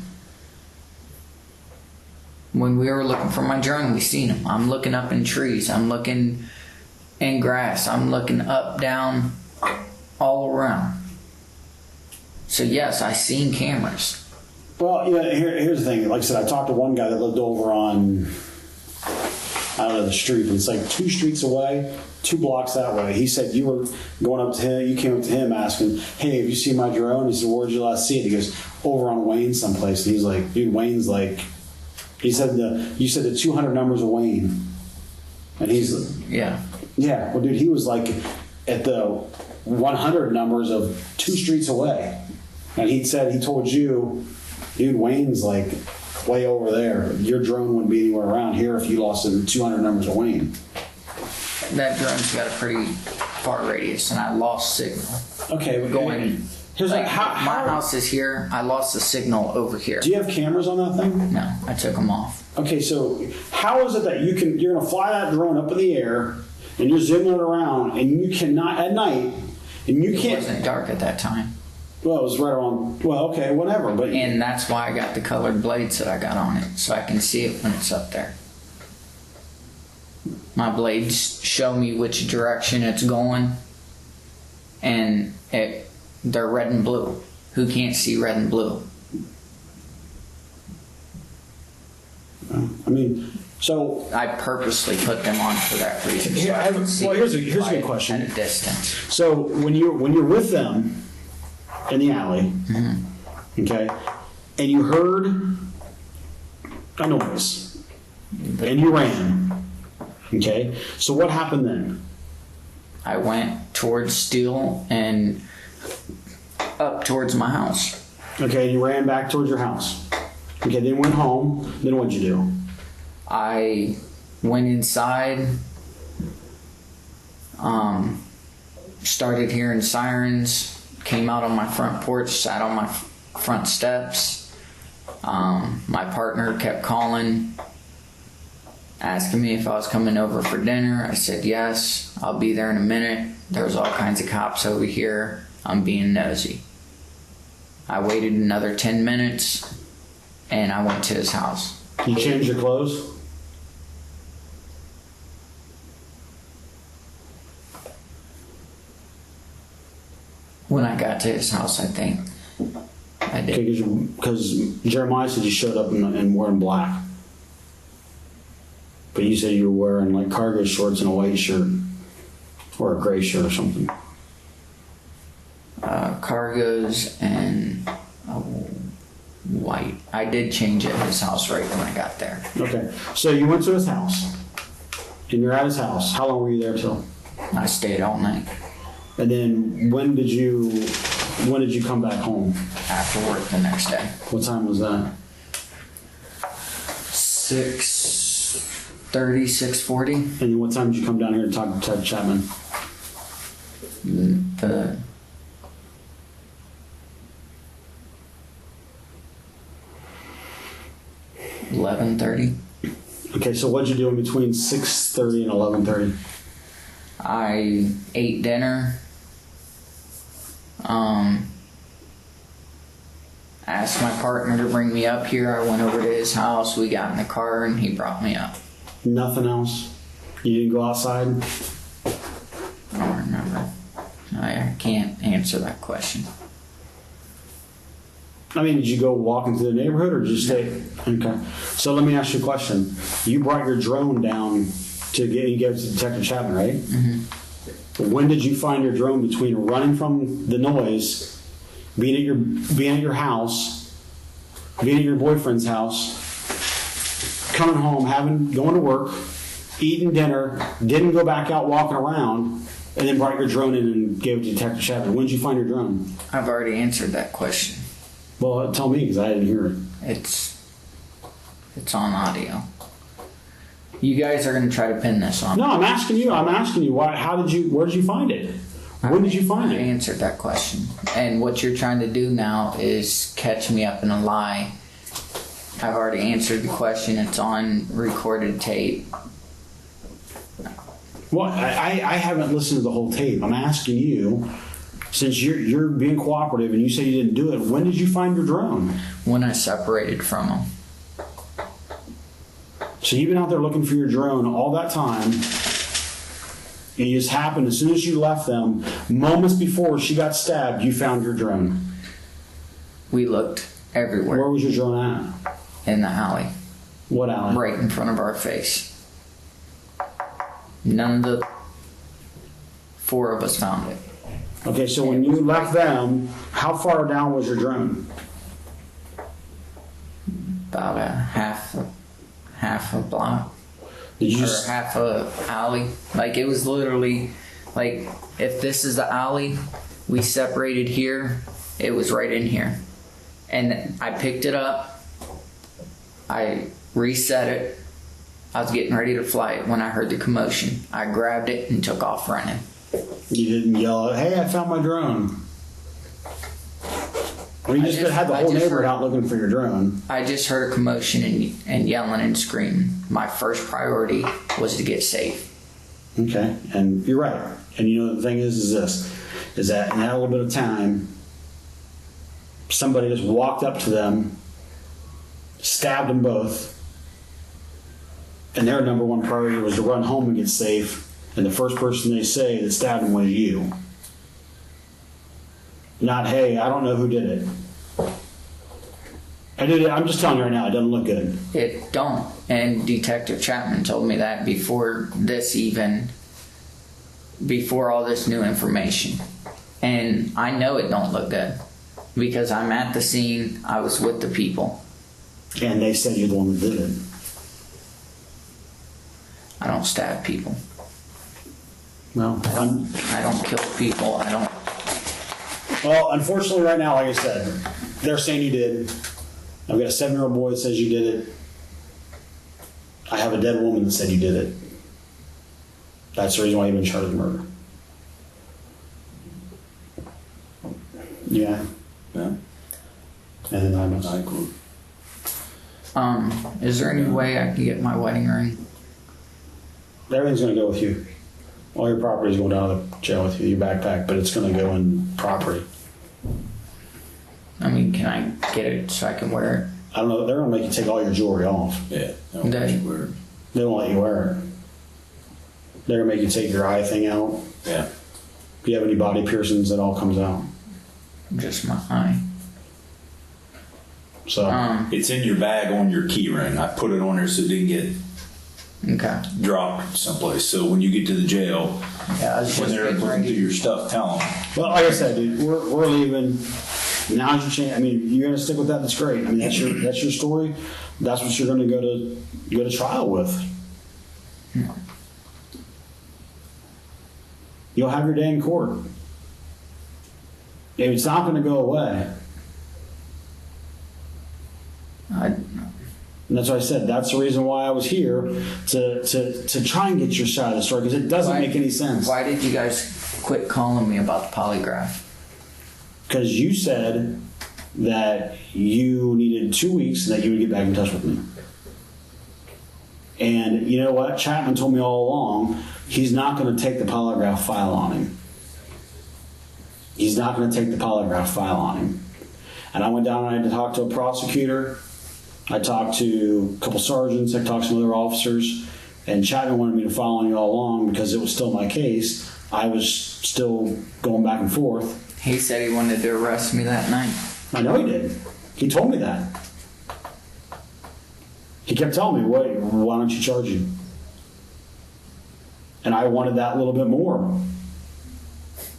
S1: When we were looking for my drone, we seen them. I'm looking up in trees. I'm looking in grass. I'm looking up, down, all around. So yes, I seen cameras.
S2: Well, yeah, here's the thing. Like I said, I talked to one guy that lived over on, I don't know, the street. It's like 2 streets away, 2 blocks that way. He said you were going up to him, you came up to him asking, hey, have you seen my drone? He said, where'd you last see it? He goes, over on Wayne someplace. And he's like, dude, Wayne's like, he said you said the 200 numbers of Wayne. And he's,
S1: Yeah.
S2: yeah, well, dude, he was like at the 100 numbers of 2 streets away. And he told you, dude, Wayne's like way over there. Your drone wouldn't be anywhere around here if you lost the 200 numbers of Wayne.
S1: That drone's got a pretty far radius, and I lost signal.
S2: Okay, but
S1: Going.
S2: here's
S1: Like,
S2: like, how
S1: my house is here. I lost the signal over here.
S2: do you have cameras on that thing?
S1: No, I took them off.
S2: Okay, so how is it that you're gonna fly that drone up in the air and you're zooming it around and you cannot at night and you
S1: It
S2: can't?
S1: wasn't dark at that time.
S2: Well, it was right around. Well, okay, whatever. But
S1: And that's why I got the colored blades that I got on it, so I can see it when it's up there. My blades show me which direction it's going, and they're red and blue. Who can't see red and blue?
S2: I mean, so
S1: I purposely put them on for that reason. So I can see
S2: here's a
S1: light
S2: good question.
S1: At a distance.
S2: So when you're with them in the alley, okay, and you heard a noise, and you ran, okay. So what happened then?
S1: I went towards Steel and up towards my house.
S2: Okay, you ran back towards your house. Okay, then went home. Then what'd you do?
S1: I went inside, started hearing sirens, came out on my front porch, sat on my front steps. My partner kept calling, asking me if I was coming over for dinner. I said yes, I'll be there in a minute. There's all kinds of cops over here. I'm being nosy. I waited another 10 minutes and I went to his house.
S2: You changed your clothes?
S1: When I got to his house, I think I did.
S2: Okay, because Jeremiah said you showed up and wearing black. But you said you were wearing like cargo shorts and a white shirt. Or a gray shirt or something.
S1: Cargos and white. I did change at his house right when I got there.
S2: Okay, so you went to his house. And you're at his house. How long were you there till?
S1: I stayed all night.
S2: And then when did you come back home?
S1: After work the next day.
S2: What time was that?
S1: 6:30, 6:40.
S2: And then what time did you come down here to talk to Ted Chapman?
S1: The 11:30.
S2: Okay, so what'd you do in between 6:30 and 11:30?
S1: I ate dinner. Asked my partner to bring me up here. I went over to his house. We got in the car and he brought me up.
S2: Nothing else? You didn't go outside?
S1: I don't remember. I can't answer that question.
S2: I mean, did you go walking through the neighborhood or did you stay? Okay. So let me ask you a question. You brought your drone down you gave it to Detective Chapman, right? Mm-hmm. When did you find your drone between running from the noise, being at your house, being at your boyfriend's house, coming home, going to work, eating dinner, didn't go back out walking around, and then brought your drone in and gave it to Detective Chapman? When did you find your drone?
S1: I've already answered that question.
S2: Well, tell me because I didn't hear it.
S1: It's on audio. You guys are going to try to pin this on me.
S2: No, I'm asking you. Why? Where did you find it? When did you find
S1: I
S2: it?
S1: answered that question. And what you're trying to do now is catch me up in a lie. I've already answered the question. It's on recorded tape.
S2: Well, I haven't listened to the whole tape. I'm asking you, since you're being cooperative and you say you didn't do it, when did you find your drone?
S1: When I separated from him.
S2: So you've been out there looking for your drone all that time, and it just happened as soon as you left them, moments before she got stabbed, you found your drone.
S1: We looked everywhere.
S2: Where was your drone at?
S1: In the alley,
S2: What alley?
S1: right in front of our face. None of the 4 of us found it.
S2: Okay, so when you left them, how far down was your drone?
S1: About a half a block.
S2: Did you
S1: Or
S2: just,
S1: half a alley. Like, it was literally, like, if this is the alley, we separated here, it was right in here. And I picked it up, I reset it, I was getting ready to fly it when I heard the commotion. I grabbed it and took off running.
S2: you didn't yell, hey, I found my drone? Or you
S1: I
S2: just
S1: just-
S2: had the
S1: I
S2: whole
S1: just
S2: neighborhood
S1: heard-
S2: out looking for your drone?
S1: I just heard a commotion and yelling and screaming. My first priority was to get safe.
S2: Okay, and you're right. And you know the thing is this, is that in that little bit of time, somebody just walked up to them, stabbed them both, and their number one priority was to run home and get safe, and the first person they say that stabbed them was you. Not, hey, I don't know who did it. I did it, I'm just telling you right now, it doesn't look good.
S1: It don't. And Detective Chapman told me that before all this new information. And I know it don't look good because I'm at the scene, I was with the people.
S2: And they said you're the one that did it.
S1: I don't stab people.
S2: Well,
S1: I don't kill people.
S2: well, unfortunately right now, like I said, they're saying you did. I've got a 7-year-old boy that says you did it. I have a dead woman that said you did it. That's the reason why you've been charged with murder. Yeah.
S6: Yeah.
S2: And I must.
S6: I agree.
S1: Is there any way I can get my wedding ring?
S2: Everything's going to go with you. All your property's going down to the jail with you, your backpack, but it's going to go in property.
S1: I mean, can I get it so I can wear it?
S2: I don't know. They're going to make you take all your jewelry off.
S6: Yeah.
S1: Daddy.
S6: Weird.
S2: They won't let you wear it. They're going to make you take your eye thing out.
S6: Yeah.
S2: If you have any body piercings, it all comes out.
S1: Just my eye.
S2: So,
S6: It's in your bag on your key ring. I put it on there so it didn't get
S1: Okay.
S6: dropped someplace. So when you get to the jail,
S1: Yeah, I was
S6: when
S1: just
S6: they're
S1: getting
S6: looking through
S1: ready.
S6: your stuff, tell them.
S2: well, like I said, dude, we're leaving. Now's your chance. I mean, you're going to stick with that. That's great. I mean, that's your story. That's what you're going to go to trial with. You'll have your day in court. It's not going to go away. And that's why I said that's the reason why I was here to try and get your side of the story because it doesn't make any sense.
S1: Why did you guys quit calling me about the polygraph?
S2: Because you said that you needed 2 weeks and that you would get back in touch with me. And you know what? Chapman told me all along he's not going to take the polygraph file on him. He's not going to take the polygraph file on him. And I went down and I had to talk to a prosecutor. I talked to a couple sergeants. I talked to some other officers. And Chapman wanted me to file on you all along because it was still my case. I was still going back and forth.
S1: He said he wanted to arrest me that night.
S2: I know he did. He told me that. He kept telling me, why don't you charge him? And I wanted that a little bit more.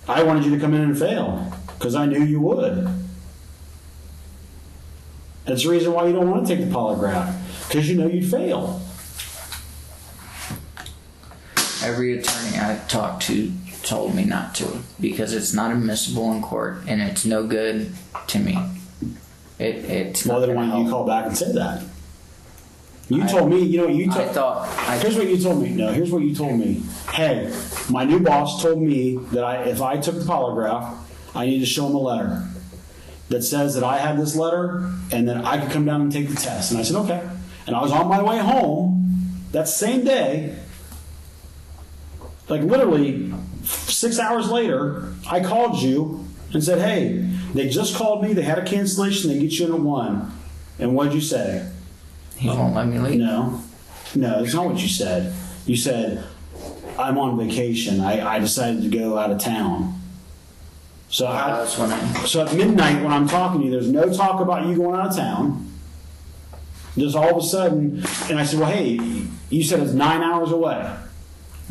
S2: I wanted you to come in and fail because I knew you would. That's the reason why you don't want to take the polygraph because you know you'd fail.
S1: Every attorney I talked to told me not to because it's not admissible in court and it's no good to me. It's
S2: Well,
S1: not
S2: then why
S1: gonna
S2: don't you
S1: help.
S2: call back and say that? You told me, you know, you
S1: I
S2: told.
S1: thought
S2: Here's what you told me. No, here's what you told me. Hey, my new boss told me that if I took the polygraph, I need to show him a letter that says that I had this letter and that I could come down and take the test. And I said, okay. And I was on my way home that same day, like literally 6 hours later, I called you and said, hey, they just called me. They had a cancellation. They get you in at 1. And what did you say?
S1: he won't let me leave.
S2: No, that's not what you said. You said, I'm on vacation. I decided to go out of town. So
S1: That's when
S2: so at midnight when I'm talking to you, there's no talk about you going out of town. Just all of a sudden, and I said, well, hey, you said it's 9 hours away.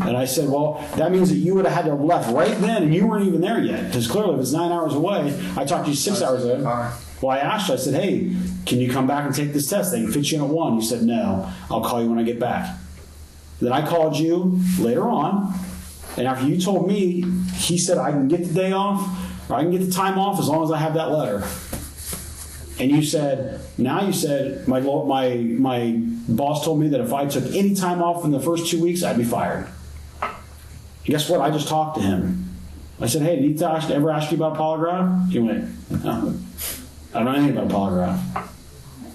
S2: And I said, well, that means that you would have had to have left right then, and you weren't even there yet. Because clearly, if it's 9 hours away, I talked to you 6 hours ago. Well, I asked you, I said, hey, can you come back and take this test? They can fit you in at 1. You said, no, I'll call you when I get back. Then I called you later on, and after you told me, he said I can get the day off, or I can get the time off as long as I have that letter. And you said, my boss told me that if I took any time off in the first 2 weeks, I'd be fired. And guess what? I just talked to him. I said, hey, did he ever ask you about polygraph? He went, no, I don't know anything about polygraph.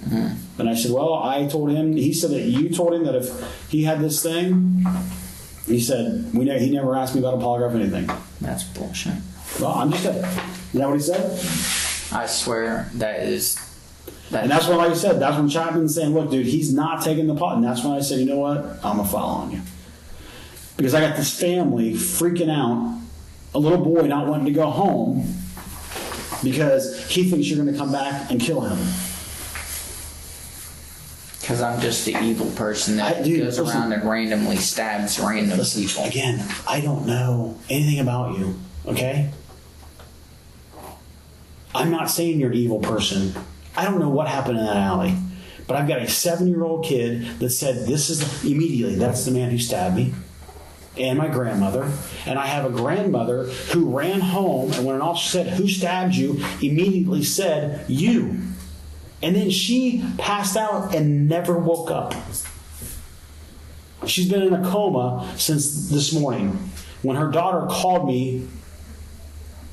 S2: Mm-hmm. And I said, well, I told him, he said that you told him that if he had this thing, he said, he never asked me about a polygraph or anything.
S1: That's bullshit.
S2: Well, I'm just saying. Is that what he said?
S1: I swear that is.
S2: And that's when, like I said, that's when Chapman's saying, look, dude, he's not taking the pot. And that's when I said, you know what? I'm going to file on you. Because I got this family freaking out, a little boy not wanting to go home because he thinks you're going to come back and kill him.
S1: Because I'm just the evil person that goes around and randomly stabs random people.
S2: Again, I don't know anything about you, okay? I'm not saying you're an evil person. I don't know what happened in that alley. But I've got a 7-year-old kid that said, immediately, that's the man who stabbed me. And my grandmother. And I have a grandmother who ran home, and when an officer said, who stabbed you, immediately said, you. And then she passed out and never woke up. She's been in a coma since this morning. When her daughter called me,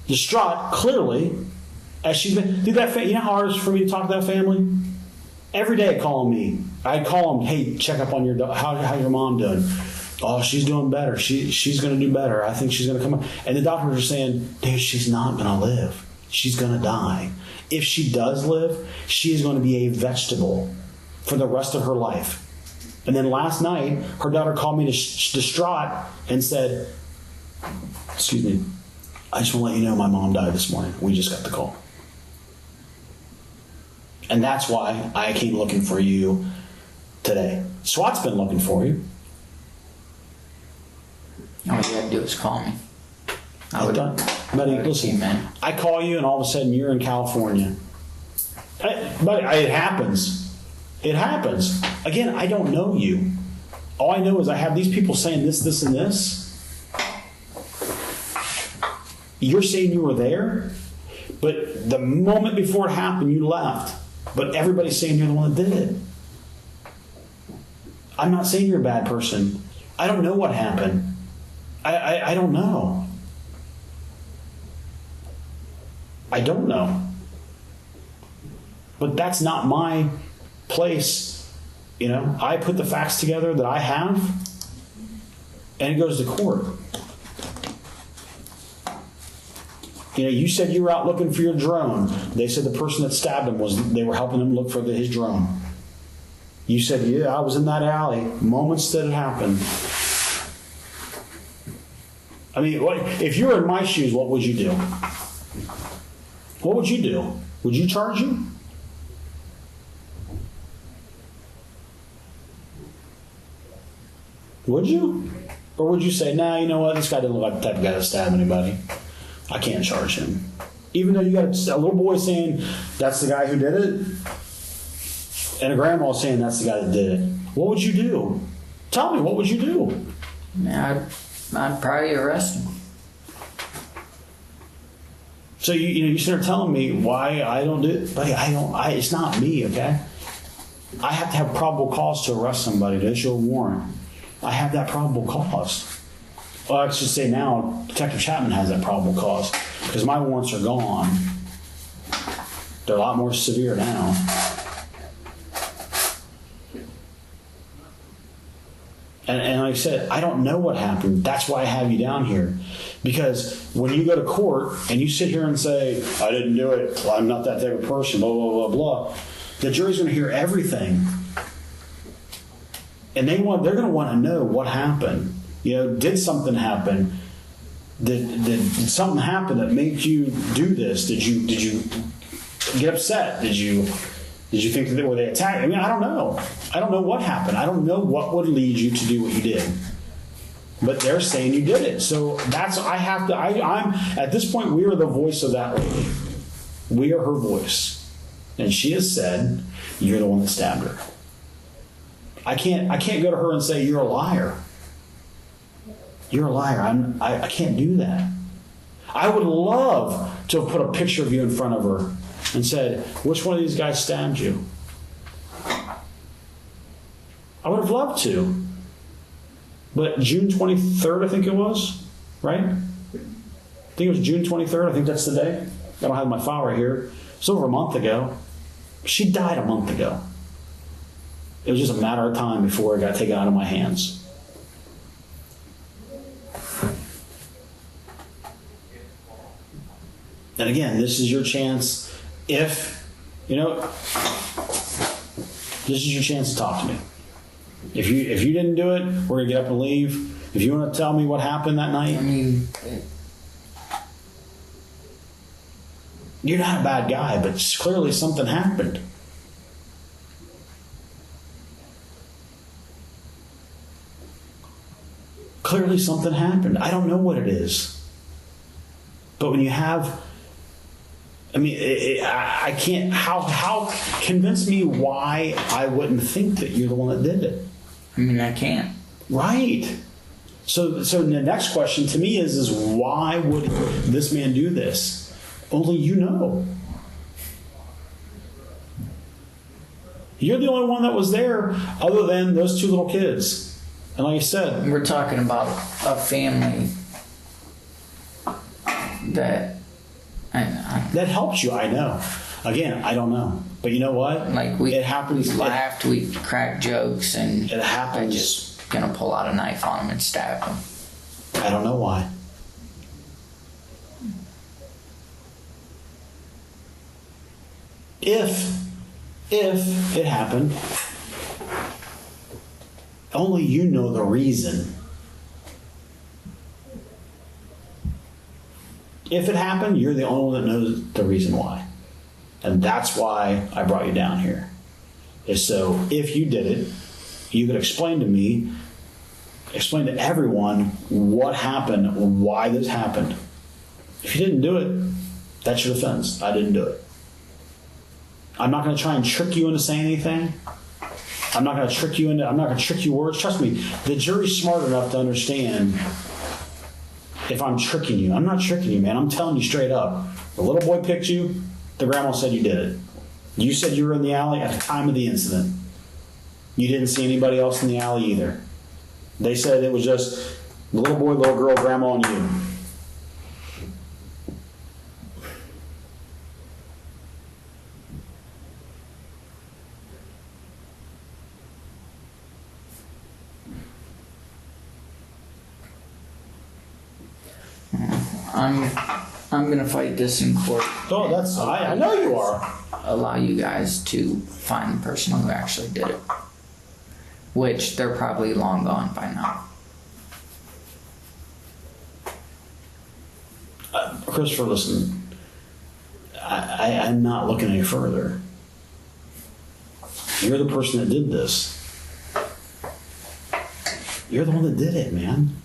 S2: distraught, clearly, as she's been, you know how hard it is for me to talk to that family? Every day calling me. I'd call them, hey, check up on your daughter. How's your mom doing? Oh, she's doing better. She's going to do better. I think she's going to come up. And the doctors are saying, dude, she's not going to live. She's going to die. If she does live, she is going to be a vegetable for the rest of her life. And then last night, her daughter called me distraught and said, excuse me, I just want to let you know my mom died this morning. We just got the call. And that's why I came looking for you today. SWAT's been looking for you.
S1: All you had to do is call me.
S2: Buddy, listen, man. I call you and all of a sudden you're in California. Buddy, it happens. It happens. Again, I don't know you. All I know is I have these people saying this, this, and this. You're saying you were there, but the moment before it happened, you left. But everybody's saying you're the one that did it. I'm not saying you're a bad person. I don't know what happened. I don't know. I don't know. But that's not my place. You know, I put the facts together that I have, and it goes to court. You know, you said you were out looking for your drone. They said the person that stabbed him they were helping him look for his drone. You said, yeah, I was in that alley. Moments that it happened. I mean, if you were in my shoes, what would you do? What would you do? Would you charge him? Would you? Or would you say, nah, you know what? This guy doesn't look like the type of guy to stab anybody. I can't charge him. Even though you got a little boy saying, that's the guy who did it, and a grandma saying that's the guy that did it. What would you do? Tell me, what would you do?
S1: I'd probably arrest him.
S2: So you start telling me why I don't do it. Buddy, it's not me, okay? I have to have probable cause to arrest somebody, to issue a warrant. I have that probable cause. Well, I should say now, Detective Chapman has that probable cause because my warrants are gone. They're a lot more severe now. And like I said, I don't know what happened. That's why I have you down here. Because when you go to court and you sit here and say, I didn't do it, well, I'm not that type of person, blah, blah, blah, blah, the jury's going to hear everything. And they're going to want to know what happened. You know, did something happen? Did something happen that made you do this? Did you get upset? Did you think that were they attacked? I mean, I don't know. I don't know what happened. I don't know what would lead you to do what you did. But they're saying you did it. So that's I'm at this point we are the voice of that lady. We are her voice. And she has said, you're the one that stabbed her. I can't go to her and say you're a liar. You're a liar. I can't do that. I would love to have put a picture of you in front of her and said, which one of these guys stabbed you? I would have loved to. But June 23rd, I think it was, right? I think it was June 23rd. I think that's the day. I don't have my file right here. It's over a month ago. She died a month ago. It was just a matter of time before it got taken out of my hands. And again, this is your chance. This is your chance to talk to me. If you didn't do it, we're gonna get up and leave. If you want to tell me what happened that night,
S1: I mean,
S2: you're not a bad guy, but clearly something happened. Clearly something happened. I don't know what it is. But when you have, I can't, how convince me why I wouldn't think that you're the one that did it.
S1: I mean, I can't.
S2: Right. So the next question to me is why would this man do this? Only you know. You're the only one that was there other than those two little kids. And like I said,
S1: We're talking about a family that
S2: that helps you, I know. Again, I don't know. But you know what?
S1: like
S2: it happens.
S1: We laughed, we cracked jokes, and
S2: It happens.
S1: I just gonna pull out a knife on him and stab him.
S2: I don't know why. If it happened, only you know the reason. If it happened, you're the only one that knows the reason why. And that's why I brought you down here. Is so if you did it, you could explain to me, explain to everyone what happened, why this happened. If you didn't do it, that's your defense. I didn't do it. I'm not going to try and trick you into saying anything. I'm not going to trick you words. Trust me, the jury's smart enough to understand if I'm tricking you. I'm not tricking you, man. I'm telling you straight up. The little boy picked you. The grandma said you did it. You said you were in the alley at the time of the incident. You didn't see anybody else in the alley either. They said it was just the little boy, little girl, grandma, and you.
S1: I'm gonna fight this in court.
S2: Oh, that's I know you are.
S1: Allow you guys to find the person who actually did it, which they're probably long gone by now.
S2: Christopher, listen. I'm not looking any further. You're the person that did this. You're the one that did it, man.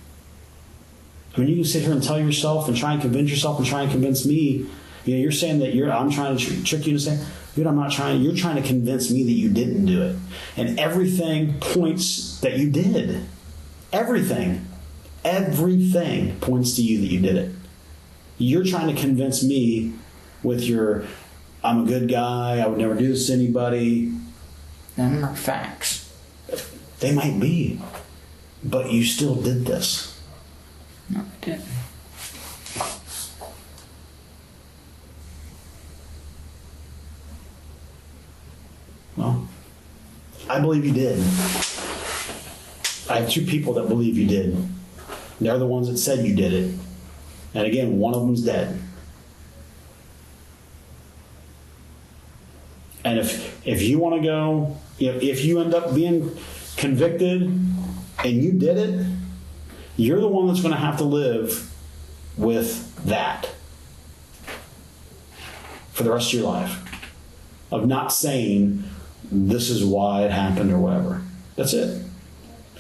S2: I mean, you can sit here and tell yourself and try and convince yourself and try and convince me. You know, you're saying that I'm trying to trick you to say, dude, I'm not trying. You're trying to convince me that you didn't do it. And everything points that you did. Everything points to you that you did it. You're trying to convince me with your, I'm a good guy, I would never do this to anybody.
S1: Them are facts.
S2: They might be, but you still did this.
S1: No, I didn't.
S2: Well, I believe you did. I have two people that believe you did. They're the ones that said you did it. And again, one of them's dead. And if you want to go, if you end up being convicted and you did it, you're the one that's going to have to live with that for the rest of your life. Of not saying, this is why it happened or whatever. That's it.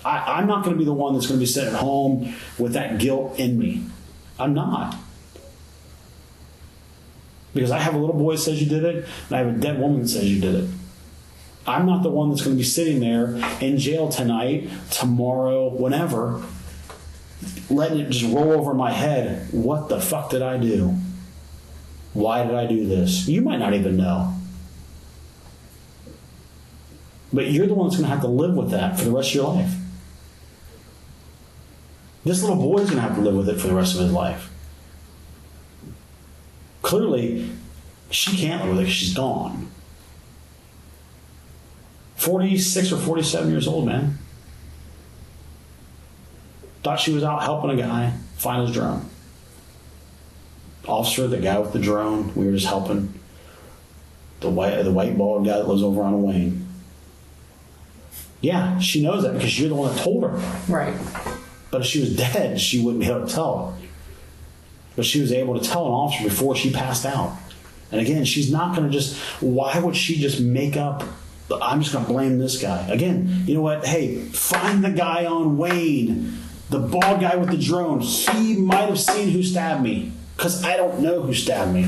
S2: I'm not going to be the one that's going to be sitting at home with that guilt in me. I'm not. Because I have a little boy that says you did it, and I have a dead woman that says you did it. I'm not the one that's going to be sitting there in jail tonight, tomorrow, whenever, letting it just roll over my head. What the fuck did I do? Why did I do this? You might not even know. But you're the one that's going to have to live with that for the rest of your life. This little boy's going to have to live with it for the rest of his life. Clearly, she can't live with it because she's gone. 46 or 47 years old, man. Thought she was out helping a guy find his drone. Officer, the guy with the drone, we were just helping. The white bald guy that lives over on Wayne. Yeah, she knows that because you're the one that told her.
S1: Right.
S2: But if she was dead, she wouldn't be able to tell. But she was able to tell an officer before she passed out. And again, she's not going to just, why would she just make up, I'm just going to blame this guy. Again, you know what? Hey, find the guy on Wayne, the bald guy with the drone. He might have seen who stabbed me because I don't know who stabbed me.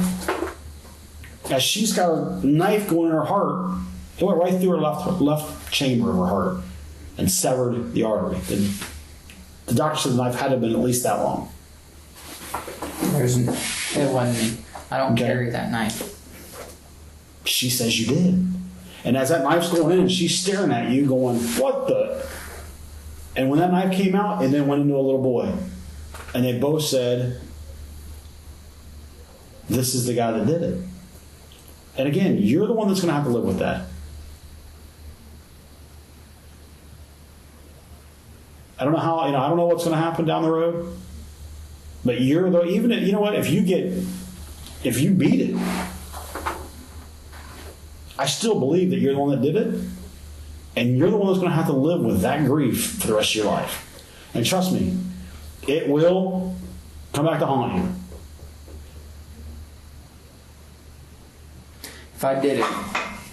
S2: As she's got a knife going in her heart, it went right through her left chamber of her heart and severed the artery. The doctor said the knife had to have been at least that long.
S1: It wasn't me. I don't carry that knife.
S2: She says you did. And as that knife's going in, she's staring at you going, what the? And when that knife came out, it then went into a little boy. And they both said, this is the guy that did it. And again, you're the one that's going to have to live with that. I don't know how, I don't know what's going to happen down the road. But you're the, even if, you know what, if you beat it, I still believe that you're the one that did it. And you're the one that's going to have to live with that grief for the rest of your life. And trust me, it will come back to haunt you.
S1: If I did it,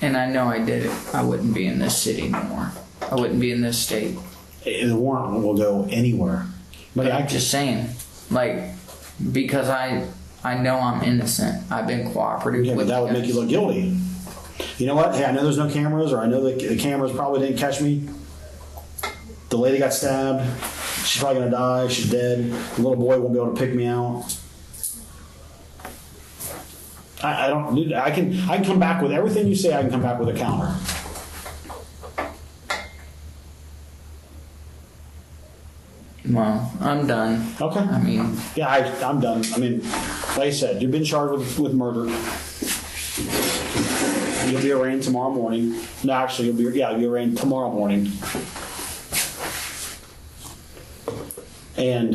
S1: and I know I did it, I wouldn't be in this city anymore. I wouldn't be in this state.
S2: The warrant will go anywhere. But
S1: I'm just saying, like, because I know I'm innocent. I've been cooperative
S2: yeah,
S1: with
S2: but that would make you look guilty. You know what? Hey, I know there's no cameras, or I know the cameras probably didn't catch me. The lady got stabbed. She's probably going to die. She's dead. The little boy won't be able to pick me out. I don't. I can come back with everything you say. I can come back with a counter.
S1: Well, I'm done.
S2: Okay.
S1: I mean,
S2: yeah, I'm done. I mean, like I said, you've been charged with murder. You'll be arraigned tomorrow morning. No, actually, you'll be arraigned tomorrow morning. And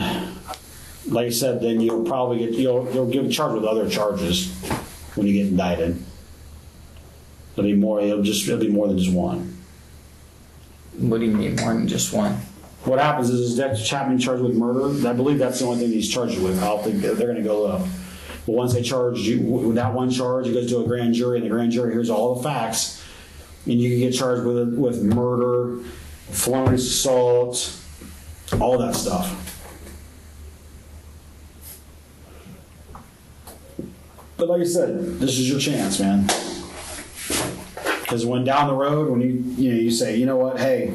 S2: like I said, then you'll probably you'll get charged with other charges when you get indicted. It'll be more than just one.
S1: what do you mean more than just one?
S2: What happens is Detective Chapman charged with murder. I believe that's the only thing he's charged with. I don't think they're going to go up. But once they charge you with that one charge, it goes to a grand jury, and the grand jury hears all the facts, and you can get charged with murder, felonious assault, all that stuff. But like I said, this is your chance, man. Because when down the road, when you say, you know what, hey,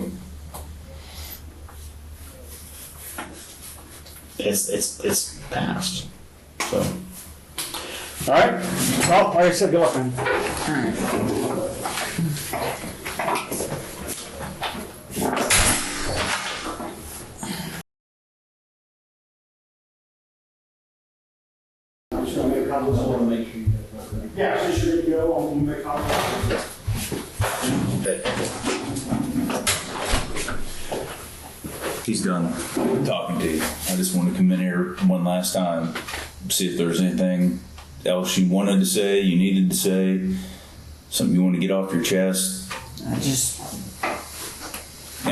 S2: it's past. So, all right. Well, like I said, good luck, man.
S1: All right.
S2: Yeah, so you're go on make copies.
S6: He's done talking to you. I just want to come in here one last time, see if there's anything else you wanted to say, you needed to say, something you want to get off your chest.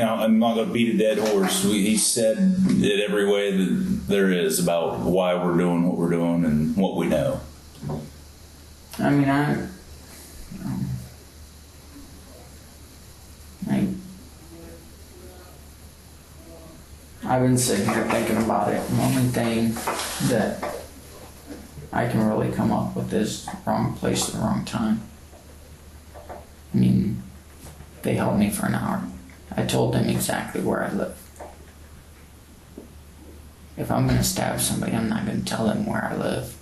S6: I'm not going to beat a dead horse. He said it every way that there is about why we're doing what we're doing and what we know.
S1: I mean, I've been sitting here thinking about it. The only thing that I can really come up with is wrong place at the wrong time. I mean, they held me for an hour. I told them exactly where I live. If I'm gonna stab somebody, I'm not gonna tell them where I live.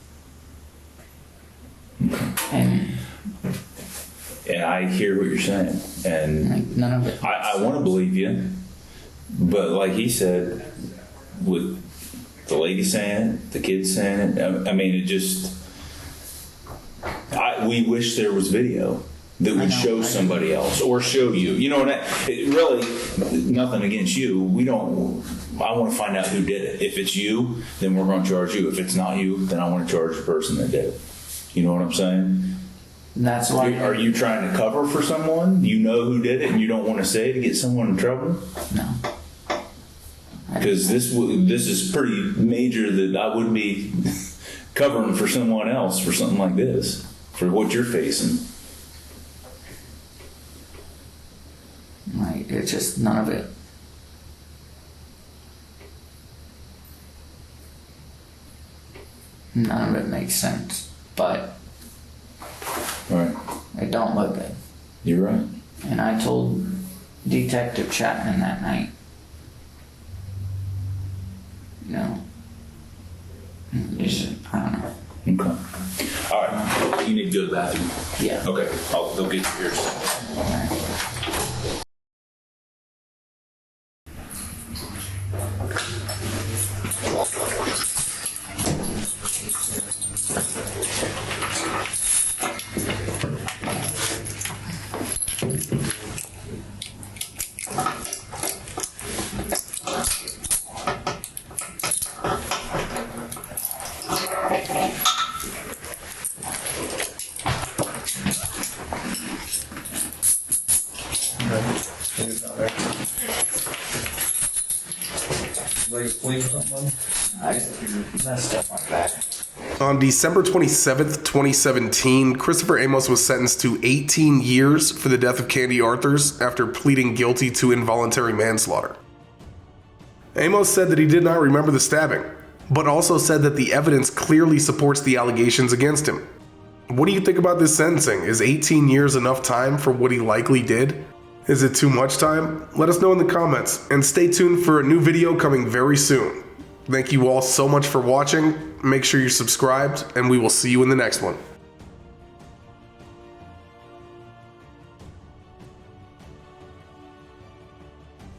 S1: And
S6: I hear what you're saying, and
S1: like, none of it.
S6: I want to believe you, but like he said, with the lady saying it, the kids saying it, I mean, it just. We wish there was video that would show somebody else or show you. You know, it really, nothing against you. I want to find out who did it. If it's you, then we're going to charge you. If it's not you, then I want to charge the person that did it. You know what I'm saying?
S1: That's why.
S6: Are you trying to cover for someone? You know who did it and you don't want to say to get someone in trouble?
S1: No.
S6: Because this is pretty major that I wouldn't be covering for someone else for something like this, for what you're facing.
S1: Like, it's just none of it. None of it makes sense, but
S6: Right.
S1: it don't look good.
S6: You're right.
S1: And I told Detective Chapman that night, you know, I don't know.
S6: Okay. All right. You need to go to the bathroom.
S1: Yeah.
S6: Okay. They'll get you here.
S1: All right. I messed up my back.
S3: On December 27th, 2017, Kristopher Amos was sentenced to 18 years for the death of Candy Arthurs after pleading guilty to involuntary manslaughter. Amos said that he did not remember the stabbing, but also said that the evidence clearly supports the allegations against him. What do you think about this sentencing? Is 18 years enough time for what he likely did? Is it too much time? Let us know in the comments, and stay tuned for a new video coming very soon. Thank you all so much for watching. Make sure you're subscribed, and we will see you in the next one.